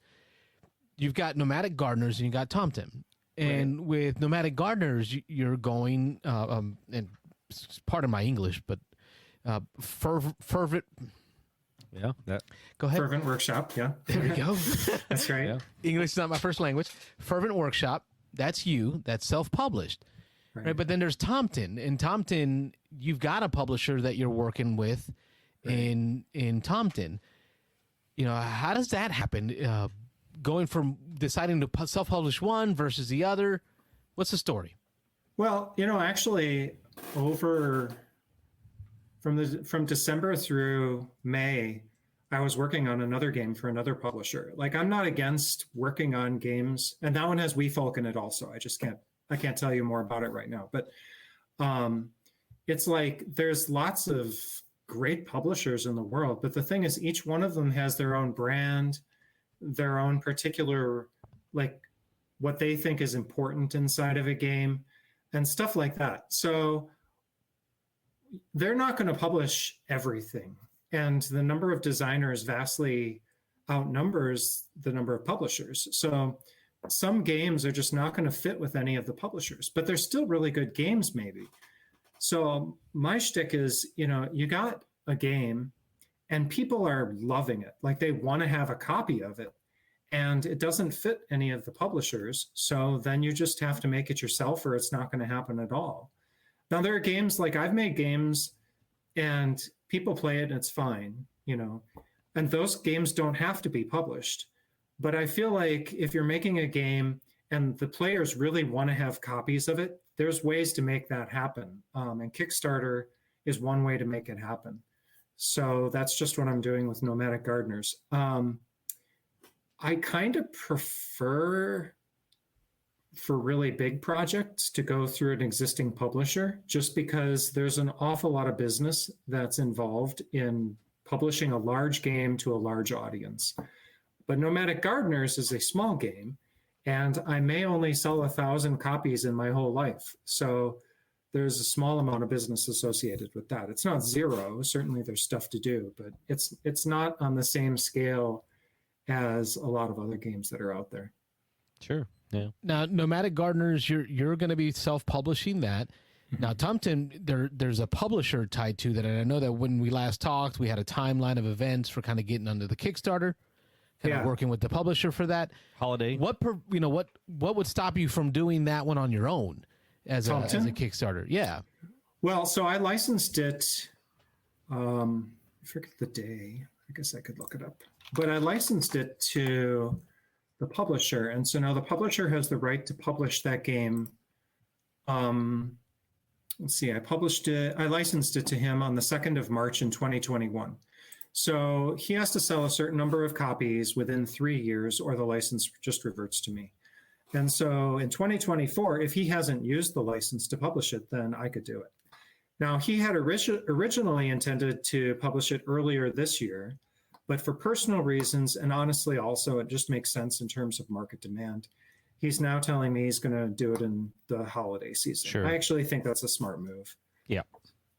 Speaker 1: you've got Nomadic Gardeners and you got Tomtom, and with Nomadic Gardeners you're going and pardon my English, but fervent.
Speaker 5: Yeah. That.
Speaker 1: Go ahead.
Speaker 4: Fervent Workshop. Yeah.
Speaker 1: There we go.
Speaker 4: That's right.
Speaker 5: Yeah.
Speaker 1: English is not my first language. Fervent Workshop. That's you. That's self-published. Right. But then there's Tomtom. In Tomtom, you've got a publisher that you're working with in Tomtom. How does that happen? Going from deciding to self-publish one versus the other. What's the story?
Speaker 4: Well, actually, from December through May, I was working on another game for another publisher. Like, I'm not against working on games, and that one has Wee Folk in it also. I can't tell you more about it right now, but it's like there's lots of great publishers in the world, but the thing is, each one of them has their own brand, their own particular, like, what they think is important inside of a game and stuff like that. So they're not going to publish everything, and the number of designers vastly outnumbers the number of publishers. So some games are just not going to fit with any of the publishers, but they're still really good games maybe. So my shtick is, you got a game and people are loving it. Like, they want to have a copy of it, and it doesn't fit any of the publishers. So then you just have to make it yourself, or it's not going to happen at all. Now, there are games, like I've made games and people play it and it's fine, and those games don't have to be published. But I feel like if you're making a game and the players really want to have copies of it, there's ways to make that happen. And Kickstarter is one way to make it happen. So that's just what I'm doing with Nomadic Gardeners. I kind of prefer, for really big projects, to go through an existing publisher, just because there's an awful lot of business that's involved in publishing a large game to a large audience. But Nomadic Gardeners is a small game, and I may only sell 1,000 copies in my whole life. So there's a small amount of business associated with that. It's not zero. Certainly there's stuff to do, but it's not on the same scale as a lot of other games that are out there.
Speaker 5: Sure. Yeah.
Speaker 1: Now, Nomadic Gardeners, you're going to be self-publishing that. Now, Tomtom, there's a publisher tied to that, and I know that when we last talked, we had a timeline of events for kind of getting under the Kickstarter, kind of working with the publisher for that.
Speaker 5: Holiday.
Speaker 1: What would stop you from doing that one on your own as a Kickstarter? Yeah.
Speaker 4: Well, so I licensed it. I forget the day. I guess I could look it up. But I licensed it to the publisher, and so now the publisher has the right to publish that game. Let's see, I licensed it to him on the 2nd of March in 2021. So he has to sell a certain number of copies within 3 years, or the license just reverts to me. And so in 2024, if he hasn't used the license to publish it, then I could do it. Now, he had originally intended to publish it earlier this year, but for personal reasons, and honestly also it just makes sense in terms of market demand, he's now telling me he's going to do it in the holiday season.
Speaker 5: Sure.
Speaker 4: I actually think that's a smart move.
Speaker 5: Yeah.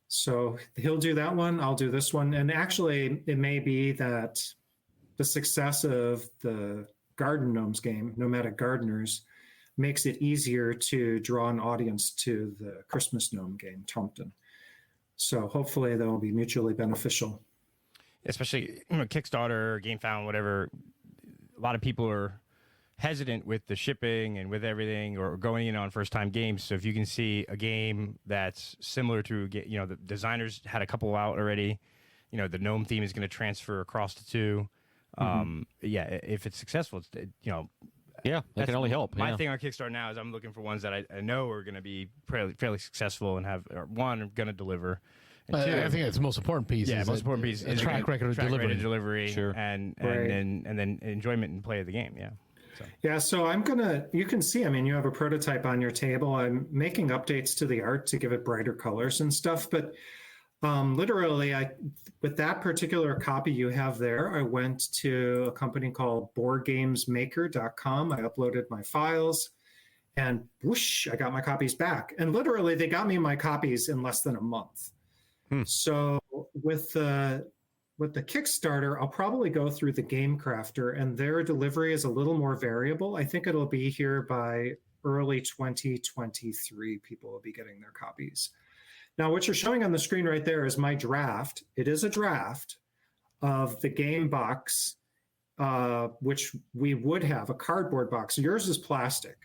Speaker 4: So he'll do that one, I'll do this one. And actually, it may be that the success of the Garden Gnomes game, Nomadic Gardeners, makes it easier to draw an audience to the Christmas Gnome game, Tomtom. So hopefully they'll be mutually beneficial.
Speaker 6: especially Kickstarter, GameFound, whatever, a lot of people are hesitant with the shipping and with everything, or going in on first time games. So if you can see a game that's similar to, the designers had a couple out already, the gnome theme is going to transfer across the two. If it's successful,
Speaker 5: Yeah, that can only help.
Speaker 6: My thing on Kickstarter now is I'm looking for ones that I know are going to be fairly successful and one, are going to deliver. And two,
Speaker 1: I think that's the most important piece.
Speaker 6: Yeah, most important piece is
Speaker 1: track record of delivery.
Speaker 6: Sure. And then enjoyment and play of the game. Yeah.
Speaker 4: So you can see, you have a prototype on your table. I'm making updates to the art to give it brighter colors and stuff. But literally, with that particular copy you have there, I went to a company called boardgamesmaker.com. I uploaded my files and whoosh, I got my copies back. And literally, they got me my copies in less than a month. So with the Kickstarter, I'll probably go through the Game Crafter, and their delivery is a little more variable. I think it'll be here by early 2023. People will be getting their copies. Now, what you're showing on the screen right there is my draft. It is a draft of the game box, which we would have a cardboard box. Yours is plastic,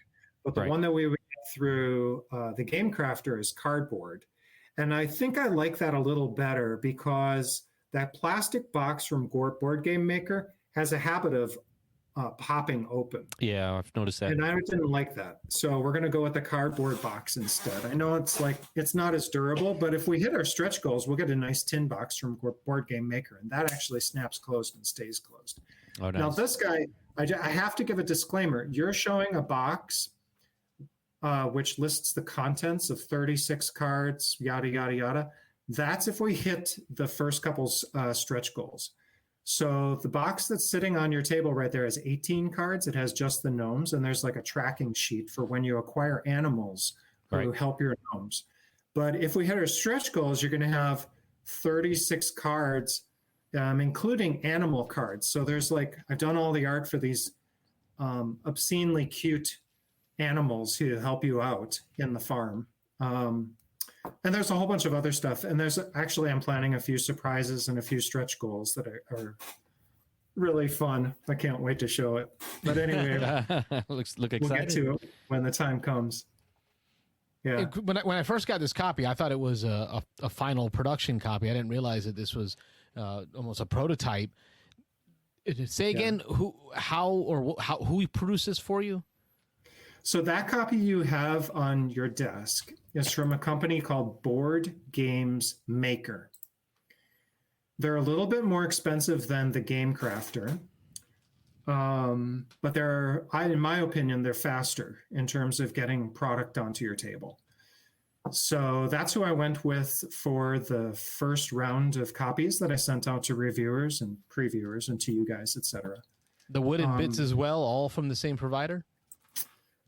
Speaker 4: but the one that we would get through the Game Crafter is cardboard. And I think I like that a little better because that plastic box from Board Game Maker has a habit of popping open.
Speaker 5: Yeah, I've noticed that.
Speaker 4: And I didn't like that. So we're going to go with the cardboard box instead. I know it's not as durable, but if we hit our stretch goals, we'll get a nice tin box from Board Game Maker. And that actually snaps closed and stays closed.
Speaker 5: Oh, nice.
Speaker 4: Now, this guy, I have to give a disclaimer. You're showing a box which lists the contents of 36 cards, yada, yada, yada. That's if we hit the first couple stretch goals. So the box that's sitting on your table right there has 18 cards. It has just the gnomes, and there's like a tracking sheet for when you acquire animals who help your gnomes. But if we hit our stretch goals, you're going to have 36 cards, including animal cards. So there's I've done all the art for these obscenely cute animals who help you out in the farm. And there's a whole bunch of other stuff. And I'm planning a few surprises and a few stretch goals that are really fun. I can't wait to show it. But anyway,
Speaker 5: look excited.
Speaker 4: We'll get to it when the time comes. Yeah.
Speaker 1: When I first got this copy, I thought it was a final production copy. I didn't realize that this was almost a prototype. Say again, who produced this for you?
Speaker 4: So that copy you have on your desk is from a company called Board Games Maker. They're a little bit more expensive than the Game Crafter, but in my opinion, they're faster in terms of getting product onto your table. So that's who I went with for the first round of copies that I sent out to reviewers and previewers and to you guys, etc.
Speaker 1: The wooden bits as well, all from the same provider?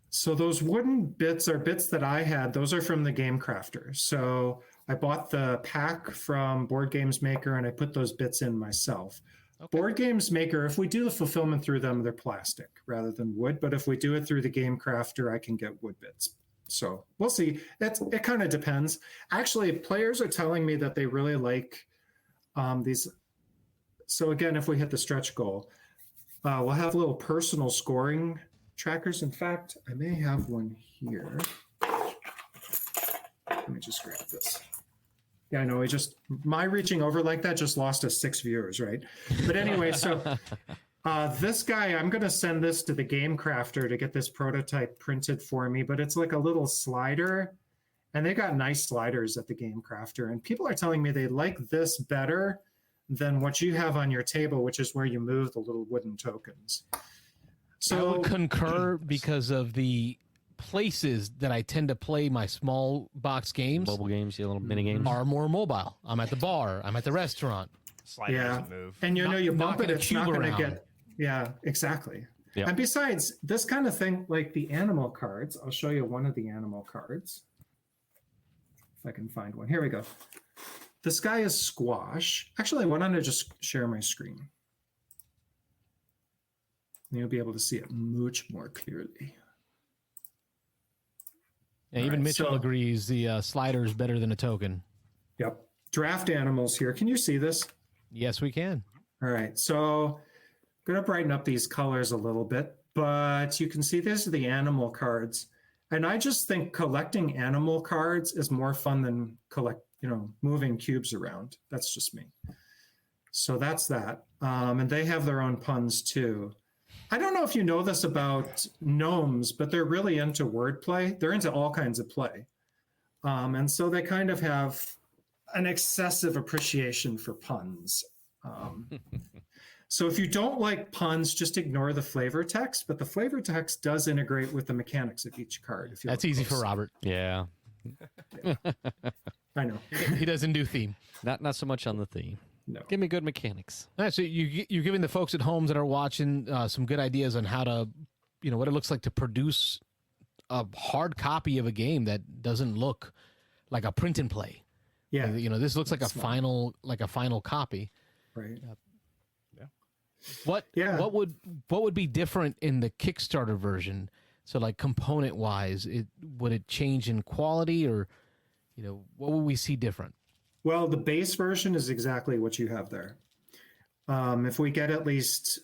Speaker 4: So those wooden bits are bits that I had. Those are from the Game Crafter. So I bought the pack from Board Games Maker and I put those bits in myself. Okay. Board Games Maker, if we do the fulfillment through them, they're plastic rather than wood. But if we do it through the Game Crafter, I can get wood bits. So we'll see. It kind of depends. Actually, players are telling me that they really like these. So again, if we hit the stretch goal, we'll have little personal scoring trackers. In fact, I may have one here. Let me just grab this. Yeah, I know. My reaching over like that just lost us 6 viewers, right? But anyway, so this guy, I'm going to send this to the Game Crafter to get this prototype printed for me, but it's like a little slider, and they got nice sliders at the Game Crafter, and people are telling me they like this better than what you have on your table, which is where you move the little wooden tokens. So
Speaker 1: I would concur because of the places that I tend to play my small box games.
Speaker 5: Mobile games, little mini games.
Speaker 1: Are more mobile. I'm at the bar. I'm at the restaurant.
Speaker 6: Slide doesn't move.
Speaker 4: And you bump it, it's not going to
Speaker 1: around.
Speaker 4: get... Yeah, exactly.
Speaker 5: Yeah.
Speaker 4: And besides, this kind of thing, like the animal cards, I'll show you one of the animal cards. If I can find one. Here we go. This guy is Squash. Actually, why don't I just share my screen? And you'll be able to see it much more clearly.
Speaker 1: Yeah, even Mitchell agrees the slider is better than a token.
Speaker 4: Yep. Draft animals here. Can you see this?
Speaker 1: Yes, we can.
Speaker 4: All right, so I'm going to brighten up these colors a little bit, but you can see these are the animal cards. And I just think collecting animal cards is more fun than moving cubes around. That's just me. So that's that. And they have their own puns too. I don't know if you know this about gnomes, but they're really into wordplay. They're into all kinds of play. And so they kind of have an excessive appreciation for puns. So if you don't like puns, just ignore the flavor text, but the flavor text does integrate with the mechanics of each card. If you
Speaker 1: That's easy for Robert.
Speaker 5: Yeah.
Speaker 4: I know.
Speaker 1: He doesn't do theme.
Speaker 5: Not so much on the theme.
Speaker 4: No.
Speaker 5: Give me good mechanics.
Speaker 1: All right, so you're giving the folks at home that are watching some good ideas on how to, what it looks like to produce a hard copy of a game that doesn't look like a print and play.
Speaker 4: Yeah.
Speaker 1: This looks like a final copy.
Speaker 4: Right.
Speaker 1: What would be different in the Kickstarter version? So like component wise, would it change in quality, or what would we see different?
Speaker 4: Well, the base version is exactly what you have there. If we get at least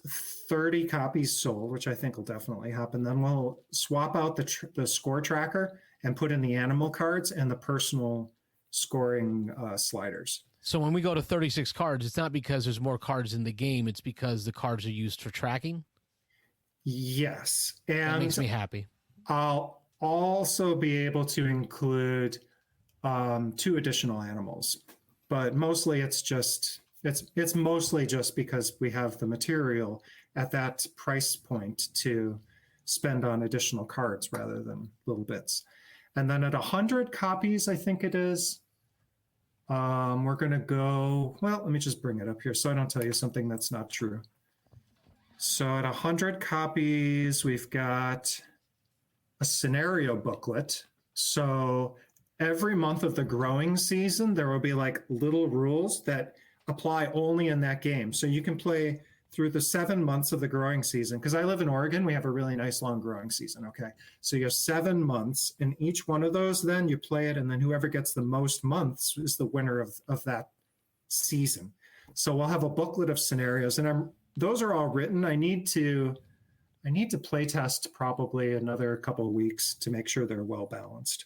Speaker 4: 30 copies sold, which I think will definitely happen, then we'll swap out the score tracker and put in the animal cards and the personal scoring sliders.
Speaker 1: So when we go to 36 cards, it's not because there's more cards in the game, it's because the cards are used for tracking?
Speaker 4: Yes. And
Speaker 1: that makes me happy.
Speaker 4: I'll also be able to include 2 additional animals, but mostly it's mostly just because we have the material at that price point to spend on additional cards rather than little bits. And then at 100 copies, I think it is, we're going to go, well, let me just bring it up here so I don't tell you something that's not true. So at 100 copies, we've got a scenario booklet. So every month of the growing season, there will be like little rules that apply only in that game. So you can play through the 7 months of the growing season. Because I live in Oregon, we have a really nice long growing season, okay? So you have 7 months, and each one of those, then you play it, and then whoever gets the most months is the winner of that season. So we'll have a booklet of scenarios, and those are all written. I need to play test probably another couple of weeks to make sure they're well balanced.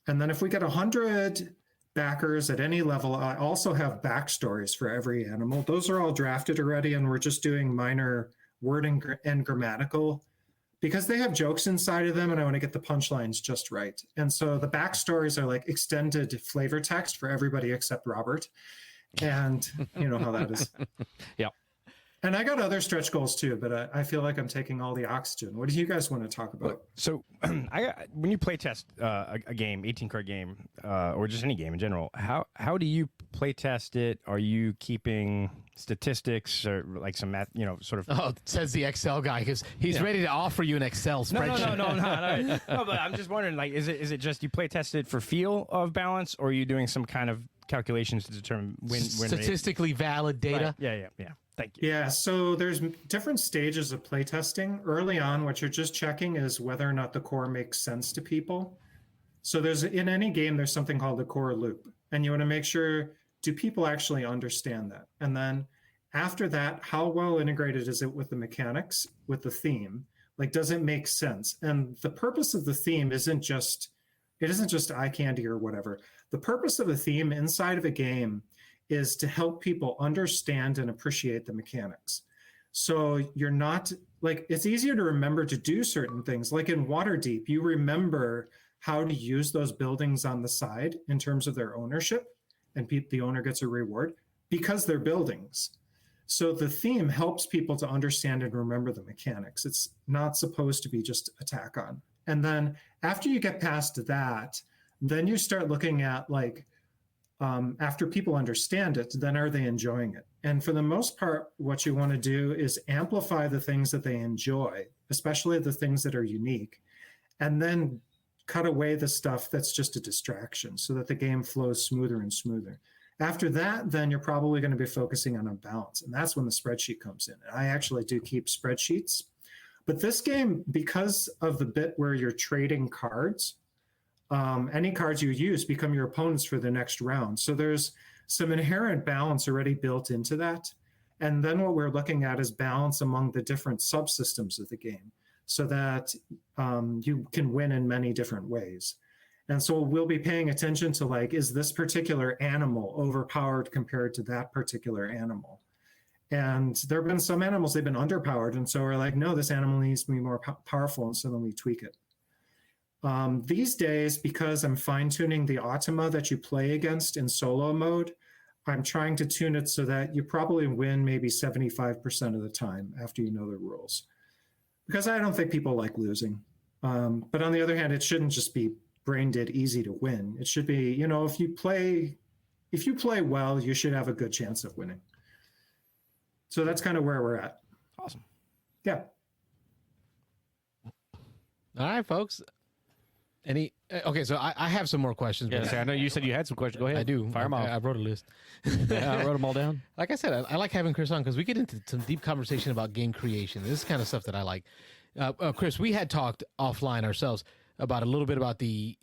Speaker 4: And then if we get 100 backers at any level, I also have backstories for every animal. Those are all drafted already, and we're just doing minor wording and grammatical because they have jokes inside of them, and I want to get the punchlines just right. And so the backstories are like extended flavor text for everybody except Robert. And you know how that is.
Speaker 5: Yeah.
Speaker 4: And I got other stretch goals too, but I feel like I'm taking all the oxygen. What do you guys want to talk about?
Speaker 6: So, when you play test a game, 18-card game, or just any game in general, how do you play test it? Are you keeping statistics or like some math, sort of?
Speaker 1: Oh, says the Excel guy, because he's ready to offer you an Excel spreadsheet.
Speaker 6: No, but I'm just wondering, like, is it just you play test it for feel of balance, or are you doing some kind of calculations to determine when
Speaker 1: statistically valid data?
Speaker 6: Right. Yeah. Thank you.
Speaker 4: Yeah, so there's different stages of playtesting. Early on, what you're just checking is whether or not the core makes sense to people. So in any game, there's something called the core loop. And you want to make sure, do people actually understand that? And then after that, how well integrated is it with the mechanics, with the theme? Like, does it make sense? And the purpose of the theme isn't just eye candy or whatever. The purpose of a theme inside of a game is to help people understand and appreciate the mechanics. So you're not like, it's easier to remember to do certain things. Like in Waterdeep, you remember how to use those buildings on the side in terms of their ownership, and the owner gets a reward because they're buildings. So the theme helps people to understand and remember the mechanics. It's not supposed to be just attack on. And then after you get past that, then you start looking at like, after people understand it, then are they enjoying it? And for the most part, what you want to do is amplify the things that they enjoy, especially the things that are unique, and then cut away the stuff that's just a distraction so that the game flows smoother and smoother. After that, then you're probably going to be focusing on a balance, and that's when the spreadsheet comes in. And I actually do keep spreadsheets. But this game, because of the bit where you're trading cards, any cards you use become your opponents for the next round. So there's some inherent balance already built into that. And then what we're looking at is balance among the different subsystems of the game so that you can win in many different ways. And so we'll be paying attention to, like, is this particular animal overpowered compared to that particular animal? And there have been some animals, they've been underpowered. And so we're like, no, this animal needs to be more powerful. And so then we tweak it. These days, because I'm fine tuning the Automa that you play against in solo mode, I'm trying to tune it so that you probably win maybe 75% of the time after you know the rules. Because I don't think people like losing. But on the other hand, it shouldn't just be brain dead easy to win. It should be, you know, if you play well, you should have a good chance of winning. So that's kind of where we're at.
Speaker 6: Awesome.
Speaker 4: Yeah.
Speaker 1: All right, folks. Okay, so I have some more questions.
Speaker 5: Yeah, I know you said you had some questions. Go ahead.
Speaker 1: I do.
Speaker 5: Fire them off.
Speaker 1: I wrote a list.
Speaker 5: Yeah, I wrote them all down.
Speaker 1: Like I said, I like having Chris on because we get into some deep conversation about game creation. This is kind of stuff that I like. Chris, we had talked offline ourselves about a little bit about the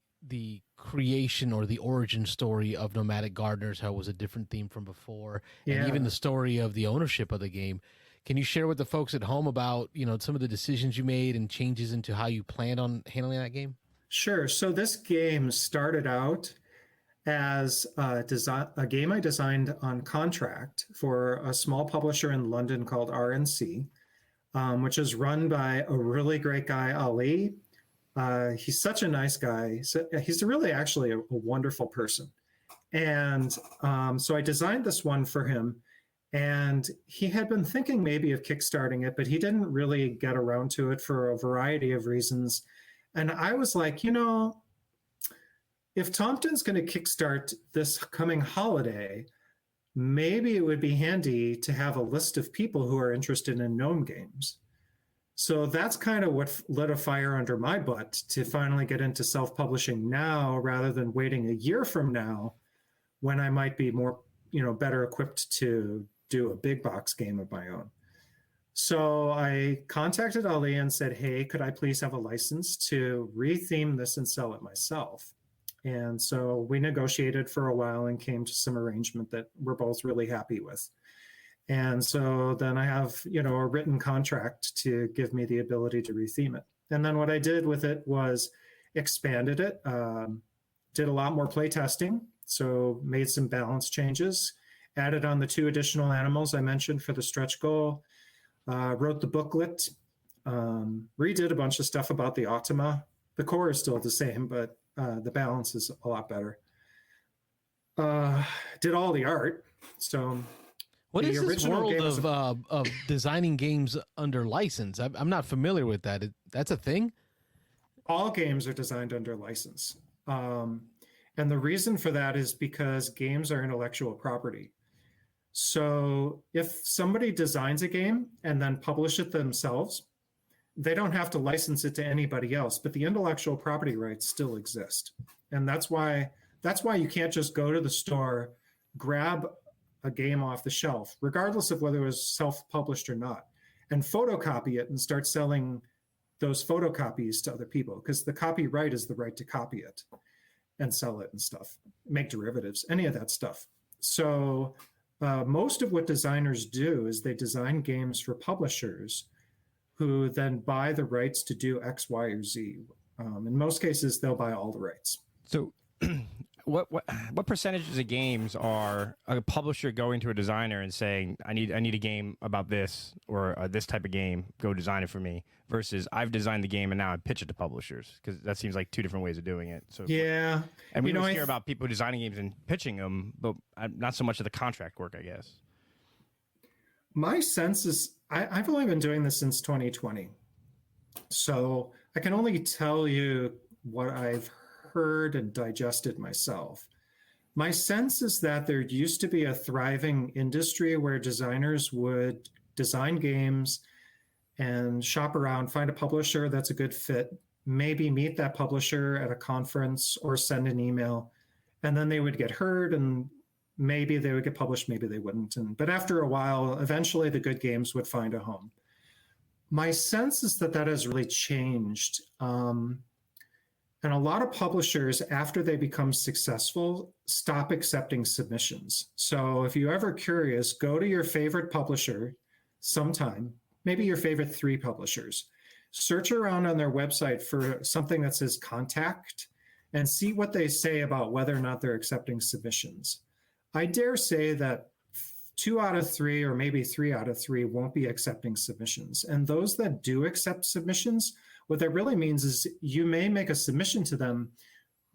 Speaker 1: creation or the origin story of Nomadic Gardeners, how it was a different theme from before, and even the story of the ownership of the game. Can you share with the folks at home about, you know, some of the decisions you made and changes into how you planned on handling that game?
Speaker 4: Sure. So this game started out as a game I designed on contract for a small publisher in London called RNC, which is run by a really great guy, Ali. He's such a nice guy. So he's really actually a wonderful person. And so I designed this one for him. And he had been thinking maybe of kickstarting it, but he didn't really get around to it for a variety of reasons. And I was like, you know, if Tompton's going to kickstart this coming holiday, maybe it would be handy to have a list of people who are interested in GNOME games. So that's kind of what lit a fire under my butt to finally get into self-publishing now rather than waiting a year from now when I might be more, you know, better equipped to do a big box game of my own. So I contacted Ali and said, hey, could I please have a license to retheme this and sell it myself? And so we negotiated for a while and came to some arrangement that we're both really happy with. And so then I have, you know, a written contract to give me the ability to retheme it. And then what I did with it was expanded it, did a lot more play testing, so made some balance changes, added on the 2 additional animals I mentioned for the stretch goal, wrote the booklet, redid a bunch of stuff about the Automa. The core is still the same, but the balance is a lot better. Did all the art. So
Speaker 1: what is this world
Speaker 4: game
Speaker 1: of designing games under license? I'm not familiar with that. That's a thing?
Speaker 4: All games are designed under license. And the reason for that is because games are intellectual property. So if somebody designs a game and then publish it themselves, they don't have to license it to anybody else, but the intellectual property rights still exist. And that's why you can't just go to the store, grab a game off the shelf, regardless of whether it was self-published or not, and photocopy it and start selling those photocopies to other people, because the copyright is the right to copy it and sell it and stuff, make derivatives, any of that stuff. So most of what designers do is they design games for publishers who then buy the rights to do X, Y, or Z. In most cases, they'll buy all the rights.
Speaker 6: So what percentages of games are a publisher going to a designer and saying, I need a game about this or this type of game, go design it for me, versus I've designed the game and now I pitch it to publishers? Because that seems like 2 different ways of doing it. So
Speaker 4: yeah.
Speaker 6: And we always hear about people designing games and pitching them, but not so much of the contract work, I guess.
Speaker 4: My sense is I've only been doing this since 2020. So I can only tell you what I've heard and digested myself. My sense is that there used to be a thriving industry where designers would design games and shop around, find a publisher that's a good fit, maybe meet that publisher at a conference or send an email, and then they would get heard and maybe they would get published, maybe they wouldn't. But after a while, eventually the good games would find a home. My sense is that that has really changed. And a lot of publishers, after they become successful, stop accepting submissions. So if you're ever curious, go to your favorite publisher sometime, maybe your favorite 3 publishers. Search around on their website for something that says contact and see what they say about whether or not they're accepting submissions. I dare say that 2 out of 3 or maybe 3 out of 3 won't be accepting submissions. And those that do accept submissions, what that really means is you may make a submission to them,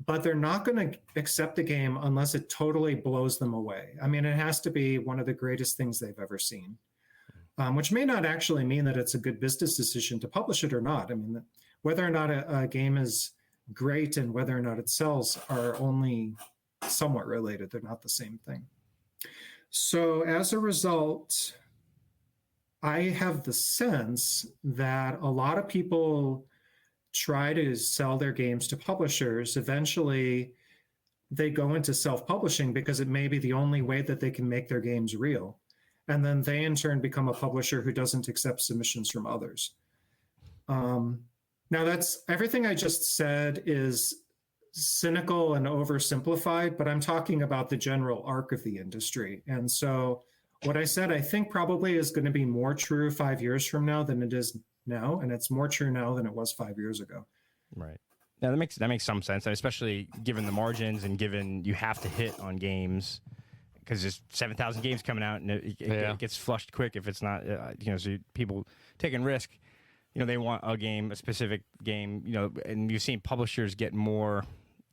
Speaker 4: but they're not going to accept the game unless it totally blows them away. I mean, it has to be one of the greatest things they've ever seen, which may not actually mean that it's a good business decision to publish it or not. I mean, whether or not a game is great and whether or not it sells are only somewhat related. They're not the same thing. So as a result, I have the sense that a lot of people try to sell their games to publishers. Eventually, they go into self-publishing because it may be the only way that they can make their games real. And then they, in turn, become a publisher who doesn't accept submissions from others. Now, that's everything I just said is cynical and oversimplified, but I'm talking about the general arc of the industry. And so what I said, I think probably is going to be more true 5 years from now than it is now. And it's more true now than it was 5 years ago.
Speaker 6: Right. Yeah, that makes some sense, especially given the margins and given you have to hit on games because there's 7,000 games coming out and it gets flushed quick if it's not, so people taking risk, they want a specific game, and you've seen publishers get more.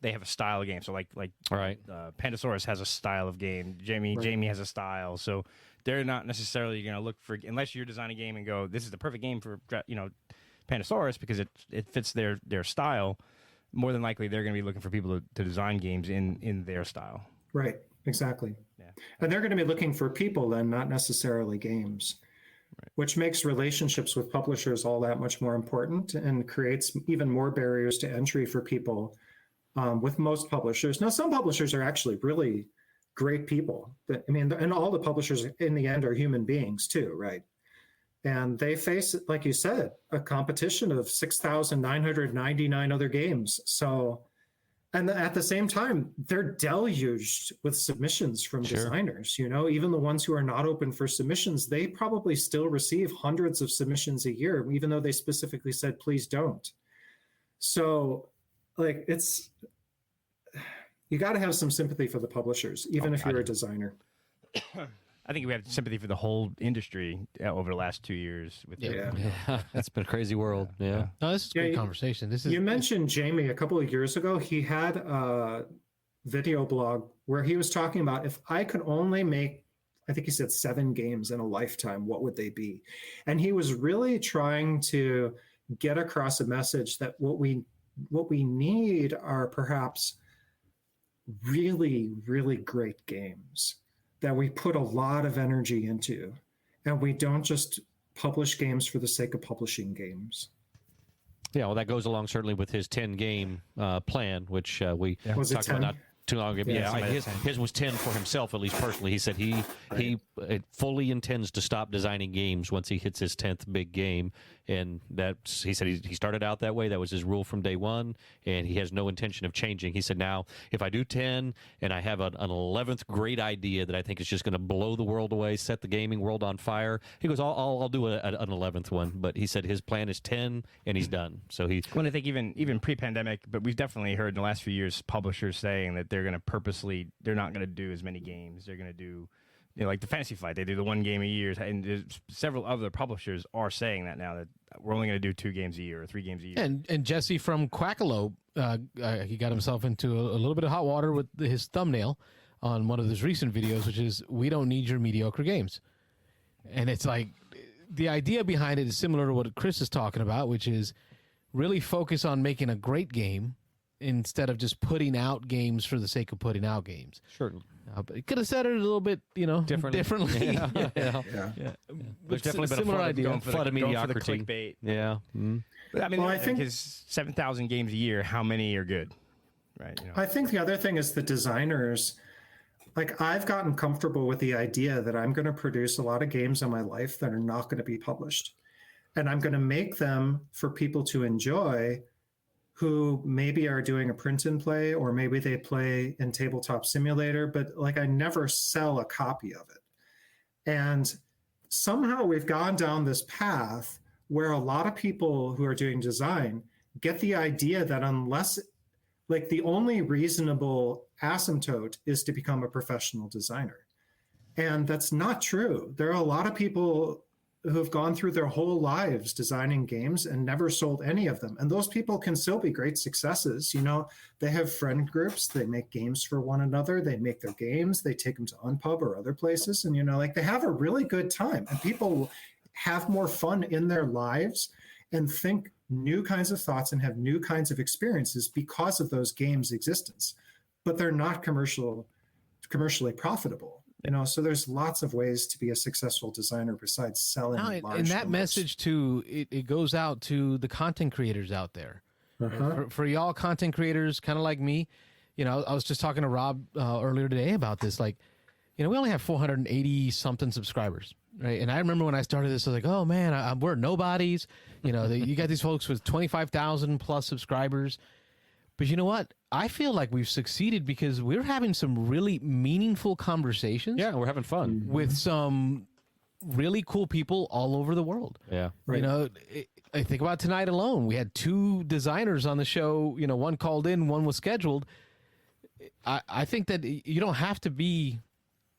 Speaker 6: They have a style of game. So like
Speaker 5: right.
Speaker 6: Pandasaurus has a style of game. Jamie has a style. So they're not necessarily going to look for, unless you're designing a game and go, this is the perfect game for, Pandasaurus because it fits their style. More than likely, they're going to be looking for people to design games in their style.
Speaker 4: Right. Exactly.
Speaker 6: Yeah.
Speaker 4: And they're going to be looking for people then, not necessarily games, right. Which makes relationships with publishers all that much more important and creates even more barriers to entry for people. With most publishers. Now, some publishers are actually really great people. And all the publishers in the end are human beings too, right? And they face, like you said, a competition of 6,999 other games. So, and at the same time, they're deluged with submissions from designers, even the ones who are not open for submissions, they probably still receive hundreds of submissions a year, even though they specifically said, please don't. So, you got to have some sympathy for the publishers, even if you're a designer.
Speaker 6: I think we have sympathy for the whole industry over the last 2 years.
Speaker 5: It's been a crazy world. Yeah.
Speaker 1: No, this is a great conversation. You
Speaker 4: mentioned Jamie a couple of years ago. He had a video blog where he was talking about if I could only make, I think he said 7 games in a lifetime, what would they be? And he was really trying to get across a message that what we need are perhaps really, really great games that we put a lot of energy into, and we don't just publish games for the sake of publishing games.
Speaker 5: Yeah, well, that goes along certainly with his 10-game plan, which we talked about not too long ago. Yeah, his was 10 for himself, at least personally. He said he fully intends to stop designing games once he hits his 10th big game, and he said he started out that way. That was his rule from day one, and he has no intention of changing. He said, now, if I do 10 and I have an 11th great idea that I think is just going to blow the world away, set the gaming world on fire, he goes, I'll do an 11th one. But he said his plan is 10, and he's done. So I
Speaker 6: think even pre-pandemic, but we've definitely heard in the last few years publishers saying that they're going to they're not going to do as many games. They're going to do, like the Fantasy Flight, they do the 1 game a year, and there's several other publishers are saying that now, that we're only going to do 2 games a year or 3 games a year.
Speaker 1: And Jesse from Quackalope, he got himself into a little bit of hot water with his thumbnail on one of his recent videos, which is, we don't need your mediocre games. And it's like, the idea behind it is similar to what Chris is talking about, which is really focus on making a great game instead of just putting out games for the sake of putting out games.
Speaker 5: Sure.
Speaker 1: But it could have said it a little bit, differently.
Speaker 5: Yeah.
Speaker 6: There's definitely been
Speaker 1: similar
Speaker 6: a
Speaker 5: flood of mediocrity.
Speaker 6: For the clickbait.
Speaker 5: Yeah. Mm-hmm.
Speaker 6: But, I think his 7,000 games a year, how many are good? Right.
Speaker 4: I think the other thing is the designers. Like, I've gotten comfortable with the idea that I'm going to produce a lot of games in my life that are not going to be published. And I'm going to make them for people to enjoy who maybe are doing a print and play, or maybe they play in Tabletop Simulator, but like I never sell a copy of it. And somehow we've gone down this path where a lot of people who are doing design get the idea that unless, like, the only reasonable asymptote is to become a professional designer. And that's not true. There are a lot of people who have gone through their whole lives designing games and never sold any of them. And those people can still be great successes. You know, they have friend groups, they make games for one another, they make their games, they take them to Unpub or other places. And, you know, like, they have a really good time, and people have more fun in their lives and think new kinds of thoughts and have new kinds of experiences because of those games' existence. But they're not commercially profitable. You know, so there's lots of ways to be a successful designer besides selling large
Speaker 1: and that
Speaker 4: numbers.
Speaker 1: message too, it goes out to the content creators out there. For y'all content creators, kind of like me, you know, I was just talking to Rob earlier today about this. Like, you know, we only have 480 something subscribers, right? And I remember when I started this, I was like, oh man, we're nobodies. You know, you got these folks with 25,000 plus subscribers. But you know what? I feel like we've succeeded because we're having some really meaningful conversations.
Speaker 5: Yeah, we're having fun
Speaker 1: with some really cool people all over the world.
Speaker 5: Yeah.
Speaker 1: Right. You know, I think about tonight alone. We had 2 designers on the show. You know, one called in, one was scheduled. I think that you don't have to be,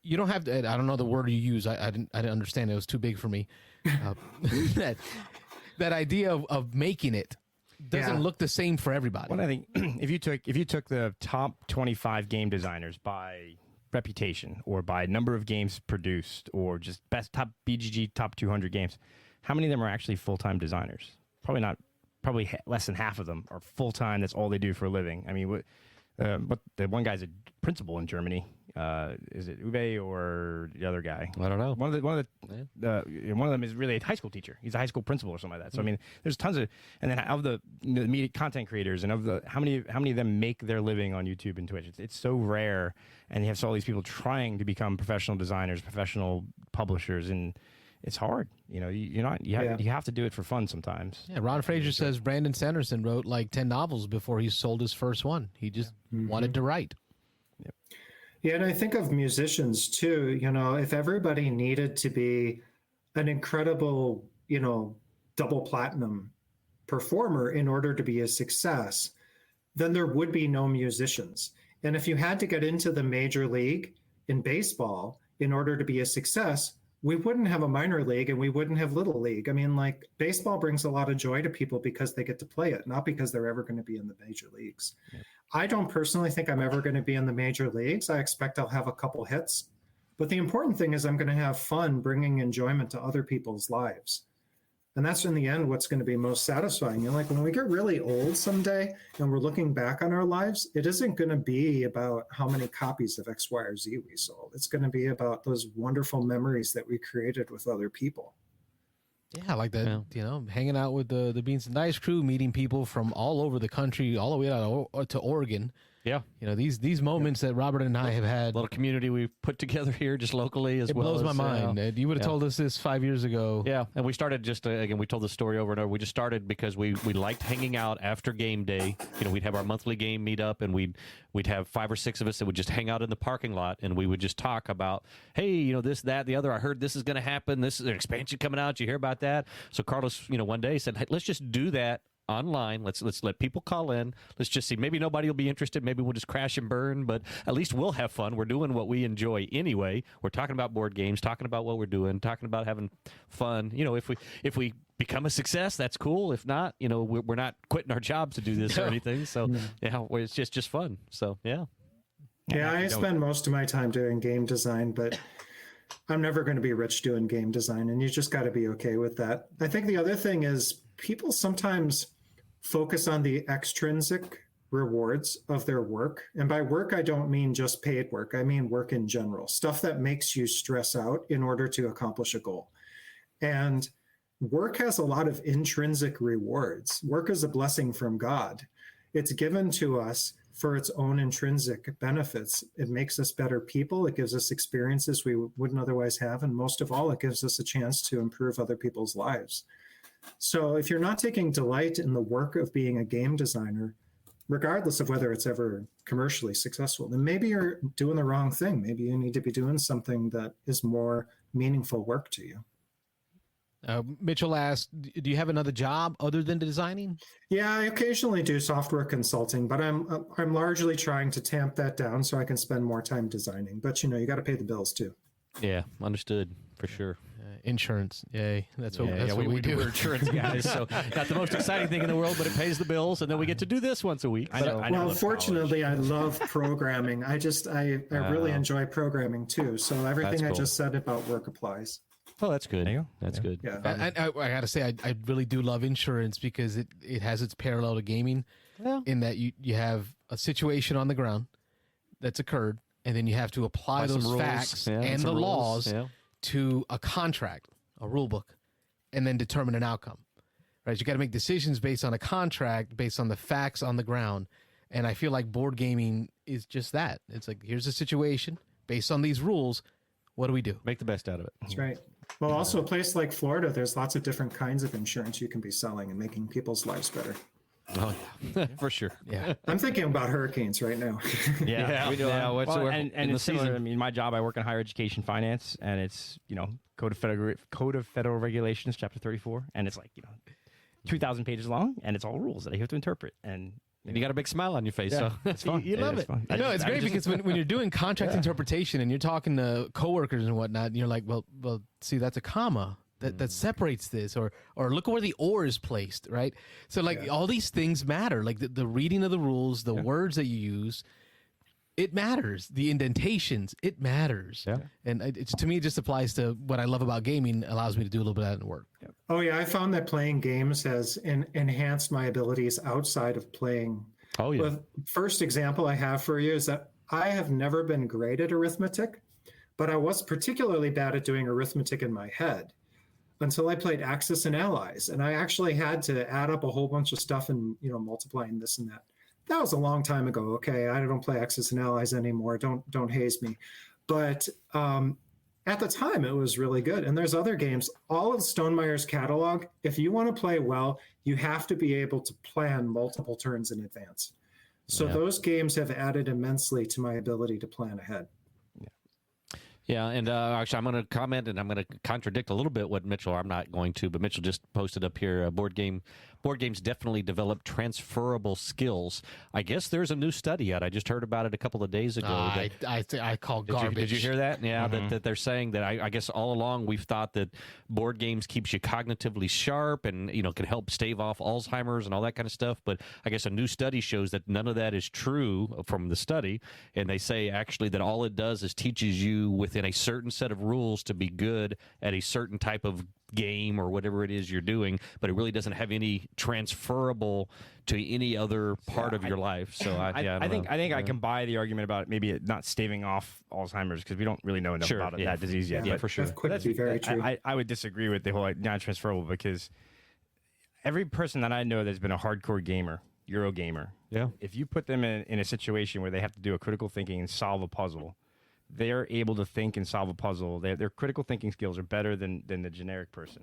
Speaker 1: you don't have to, I don't know the word you use. I didn't understand it. It was too big for me. That idea of making it doesn't look the same for everybody.
Speaker 6: Well, I think if you took the top 25 game designers by reputation or by number of games produced or just best top BGG top 200 games, how many of them are actually full-time designers? Probably not. Probably less than half of them are full-time. That's all they do for a living. I mean, but the one guy's a principal in Germany. Is it Uwe or the other guy?
Speaker 5: I don't know.
Speaker 6: One of them is really a high school teacher. He's a high school principal or something like that. So I mean, there's tons of, and then of the media content creators and of the how many of them make their living on YouTube and Twitch? It's so rare, and you have all these people trying to become professional designers, professional publishers, and it's hard. You know, you have to do it for fun sometimes.
Speaker 1: Yeah, Ron Fraser says Brandon Sanderson wrote like 10 novels before he sold his first one. He just wanted to write.
Speaker 4: Yeah, and I think of musicians too. You know, if everybody needed to be an incredible, you know, double platinum performer in order to be a success, then there would be no musicians. And if you had to get into the major league in baseball in order to be a success, we wouldn't have a minor league and we wouldn't have little league. I mean, like, baseball brings a lot of joy to people because they get to play it, not because they're ever going to be in the major leagues. Yeah. I don't personally think I'm ever going to be in the major leagues. I expect I'll have a couple hits. But the important thing is I'm going to have fun bringing enjoyment to other people's lives. And that's in the end what's going to be most satisfying. You know, like when we get really old someday and we're looking back on our lives, it isn't going to be about how many copies of X, Y, or Z we sold. It's going to be about those wonderful memories that we created with other people.
Speaker 1: Yeah, like that, you know, hanging out with the Beans and Dice crew, meeting people from all over the country, all the way out to Oregon.
Speaker 5: Yeah.
Speaker 1: You know, these moments that Robert and I have had.
Speaker 5: A little community we've put together here just locally as well.
Speaker 1: It blows my mind. You would have told us this 5 years ago.
Speaker 5: Yeah. And we started just, again, we told the story over and over. We just started because we liked hanging out after game day. You know, we'd have our monthly game meet up and we'd have 5 or 6 of us that would just hang out in the parking lot and we would just talk about, hey, you know, this, that, the other. I heard this is going to happen. This is an expansion coming out. You hear about that? So Carlos, you know, one day said, hey, let's just do that online. Let's let people call in. Let's just see. Maybe nobody will be interested. Maybe we'll just crash and burn, but at least we'll have fun. We're doing what we enjoy anyway. We're talking about board games, talking about what we're doing, talking about having fun. You know, if we become a success, that's cool. If not, you know, we're not quitting our jobs to do this or anything. So yeah, it's just fun. So yeah.
Speaker 4: Yeah, I spend most of my time doing game design, but I'm never going to be rich doing game design, and you just got to be okay with that. I think the other thing is people sometimes focus on the extrinsic rewards of their work. And by work, I don't mean just paid work. I mean work in general, stuff that makes you stress out in order to accomplish a goal. And work has a lot of intrinsic rewards. Work is a blessing from God. It's given to us for its own intrinsic benefits. It makes us better people. It gives us experiences we wouldn't otherwise have. And most of all, it gives us a chance to improve other people's lives. So if you're not taking delight in the work of being a game designer, regardless of whether it's ever commercially successful, then maybe you're doing the wrong thing. Maybe you need to be doing something that is more meaningful work to you.
Speaker 1: Mitchell asked, do you have another job other than designing?
Speaker 4: Yeah, I occasionally do software consulting, but I'm largely trying to tamp that down so I can spend more time designing. But, you got to pay the bills too.
Speaker 5: Yeah, understood, for sure.
Speaker 1: Insurance, yay. That's what we do.
Speaker 5: We're insurance guys, so not the most exciting thing in the world, but it pays the bills, and then we get to do this once a week.
Speaker 4: Well, fortunately, I love programming. I really enjoy programming too. So everything cool. I just said about work applies.
Speaker 5: Oh, that's good. That's good.
Speaker 4: Yeah.
Speaker 1: I got to say, I really do love insurance because it has its parallel to gaming in that you have a situation on the ground that's occurred, and then you have to apply those facts and the laws to a contract, a rule book, and then determine an outcome. Right? You got to make decisions based on a contract, based on the facts on the ground. And I feel like board gaming is just that. It's like, here's a situation based on these rules. What do we do?
Speaker 5: Make the best out of it.
Speaker 4: That's right. Well, also a place like Florida, there's lots of different kinds of insurance you can be selling and making people's lives better.
Speaker 5: Oh, yeah. For sure.
Speaker 1: Yeah.
Speaker 4: I'm thinking about hurricanes right now.
Speaker 6: We do. And it's similar. I mean, my job, I work in higher education finance, and it's, Code of Federal Regulations, Chapter 34, and it's like, 2,000 pages long, and it's all rules that I have to interpret. And
Speaker 5: you got a big smile on your face, so
Speaker 6: it's fun.
Speaker 1: You love it. No, it's great because when you're doing contract interpretation and you're talking to coworkers and whatnot, and you're like, well, see, that's a comma that separates this, or look at where the or is placed, right? So all these things matter, like the reading of the rules, the words that you use. It matters. The indentations, it matters. Yeah. And to me, it just applies to what I love about gaming, allows me to do a little bit of that in work.
Speaker 4: Yeah. Oh, yeah. I found that playing games has enhanced my abilities outside of playing.
Speaker 5: Oh, yeah.
Speaker 4: The first example I have for you is that I have never been great at arithmetic, but I was particularly bad at doing arithmetic in my head until I played Axis and Allies. And I actually had to add up a whole bunch of stuff and, multiplying this and that. That was a long time ago. Okay, I don't play Axis and Allies anymore. Don't haze me. But at the time, it was really good. And there's other games. All of Stonemeyer's catalog, if you want to play well, you have to be able to plan multiple turns in advance. So those games have added immensely to my ability to plan ahead.
Speaker 5: Yeah, and actually, I'm going to comment, and I'm going to contradict a little bit what Mitchell. I'm not going to, but Mitchell just posted up here. Board games definitely develop transferable skills. I guess there's a new study out. I just heard about it a couple of days ago.
Speaker 1: I call garbage.
Speaker 5: Did you hear that? Yeah, that they're saying that. I guess all along we've thought that board games keeps you cognitively sharp and can help stave off Alzheimer's and all that kind of stuff. But I guess a new study shows that none of that is true from the study, and they say actually that all it does is teaches you within a certain set of rules to be good at a certain type of game or whatever it is you're doing, but it really doesn't have any transferable to any other part of your life. So I think I can buy the argument about maybe it not staving off Alzheimer's because we don't really know enough about that disease yet.
Speaker 4: Yeah, for sure. That's very true.
Speaker 6: I would disagree with the whole non-transferable because every person that I know that's been a hardcore gamer, Euro gamer, if you put them in a situation where they have to do a critical thinking and solve a puzzle, they're able to think and solve a puzzle. Their critical thinking skills are better than the generic person.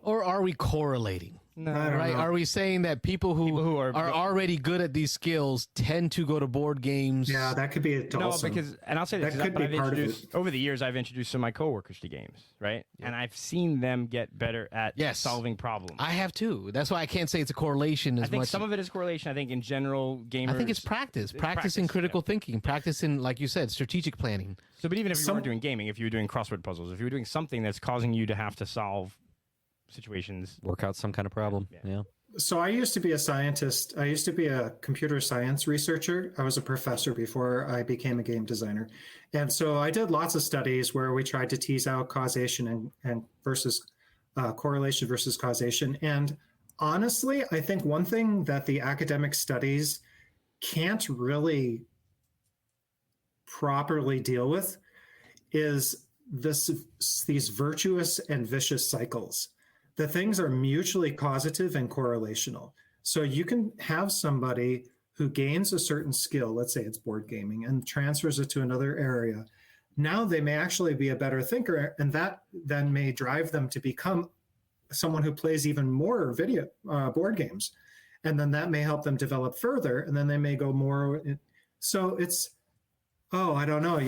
Speaker 1: Or are we correlating?
Speaker 4: No,
Speaker 1: right? Are we saying that people who are already good at these skills tend to go to board games?
Speaker 4: Yeah, that could be it also.
Speaker 6: No, because, and I'll say this,
Speaker 4: that could be part of it.
Speaker 6: Over the years, I've introduced some of my coworkers to games, right? Yeah. And I've seen them get better at solving problems.
Speaker 1: I have too. That's why I can't say it's a correlation as much.
Speaker 6: I think some of it is correlation. I think in general, gamers...
Speaker 1: I think it's practice. Practicing critical thinking. Practicing, like you said, strategic planning.
Speaker 6: So, but even if you weren't doing gaming, if you were doing crossword puzzles, if you were doing something that's causing you to have to solve situations,
Speaker 5: work out some kind of problem. Yeah.
Speaker 4: So I used to be a scientist. I used to be a computer science researcher. I was a professor before I became a game designer. And so I did lots of studies where we tried to tease out causation and versus correlation versus causation. And honestly, I think one thing that the academic studies can't really properly deal with is these virtuous and vicious cycles. The things are mutually causative and correlational. So you can have somebody who gains a certain skill, let's say it's board gaming, and transfers it to another area. Now they may actually be a better thinker, and that then may drive them to become someone who plays even more video board games, and then that may help them develop further, and then they may go more. So it's, I don't know.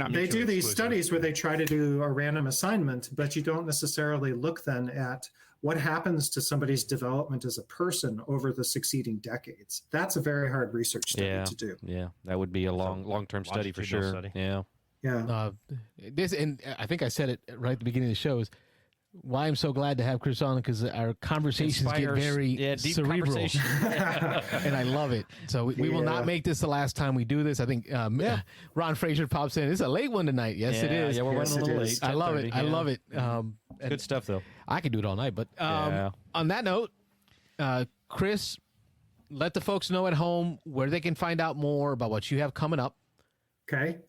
Speaker 4: They do these studies where they try to do a random assignment, but you don't necessarily look then at what happens to somebody's development as a person over the succeeding decades. That's a very hard research study to do.
Speaker 5: Yeah, that would be a long-term study for sure.
Speaker 6: Study.
Speaker 5: Yeah.
Speaker 1: And I think I said it right at the beginning of the show, is why I'm so glad to have Chris on, because our conversations get very
Speaker 5: deep
Speaker 1: cerebral, and I love it. So we will not make this the last time we do this. I think Ron Fraser pops in. It's a late one tonight. Yes, it is.
Speaker 5: Yeah, we're running a little late.
Speaker 1: I love it. I love it.
Speaker 5: Good stuff, though.
Speaker 1: I could do it all night. But on that note, Chris, let the folks know at home where they can find out more about what you have coming up.
Speaker 4: Okay.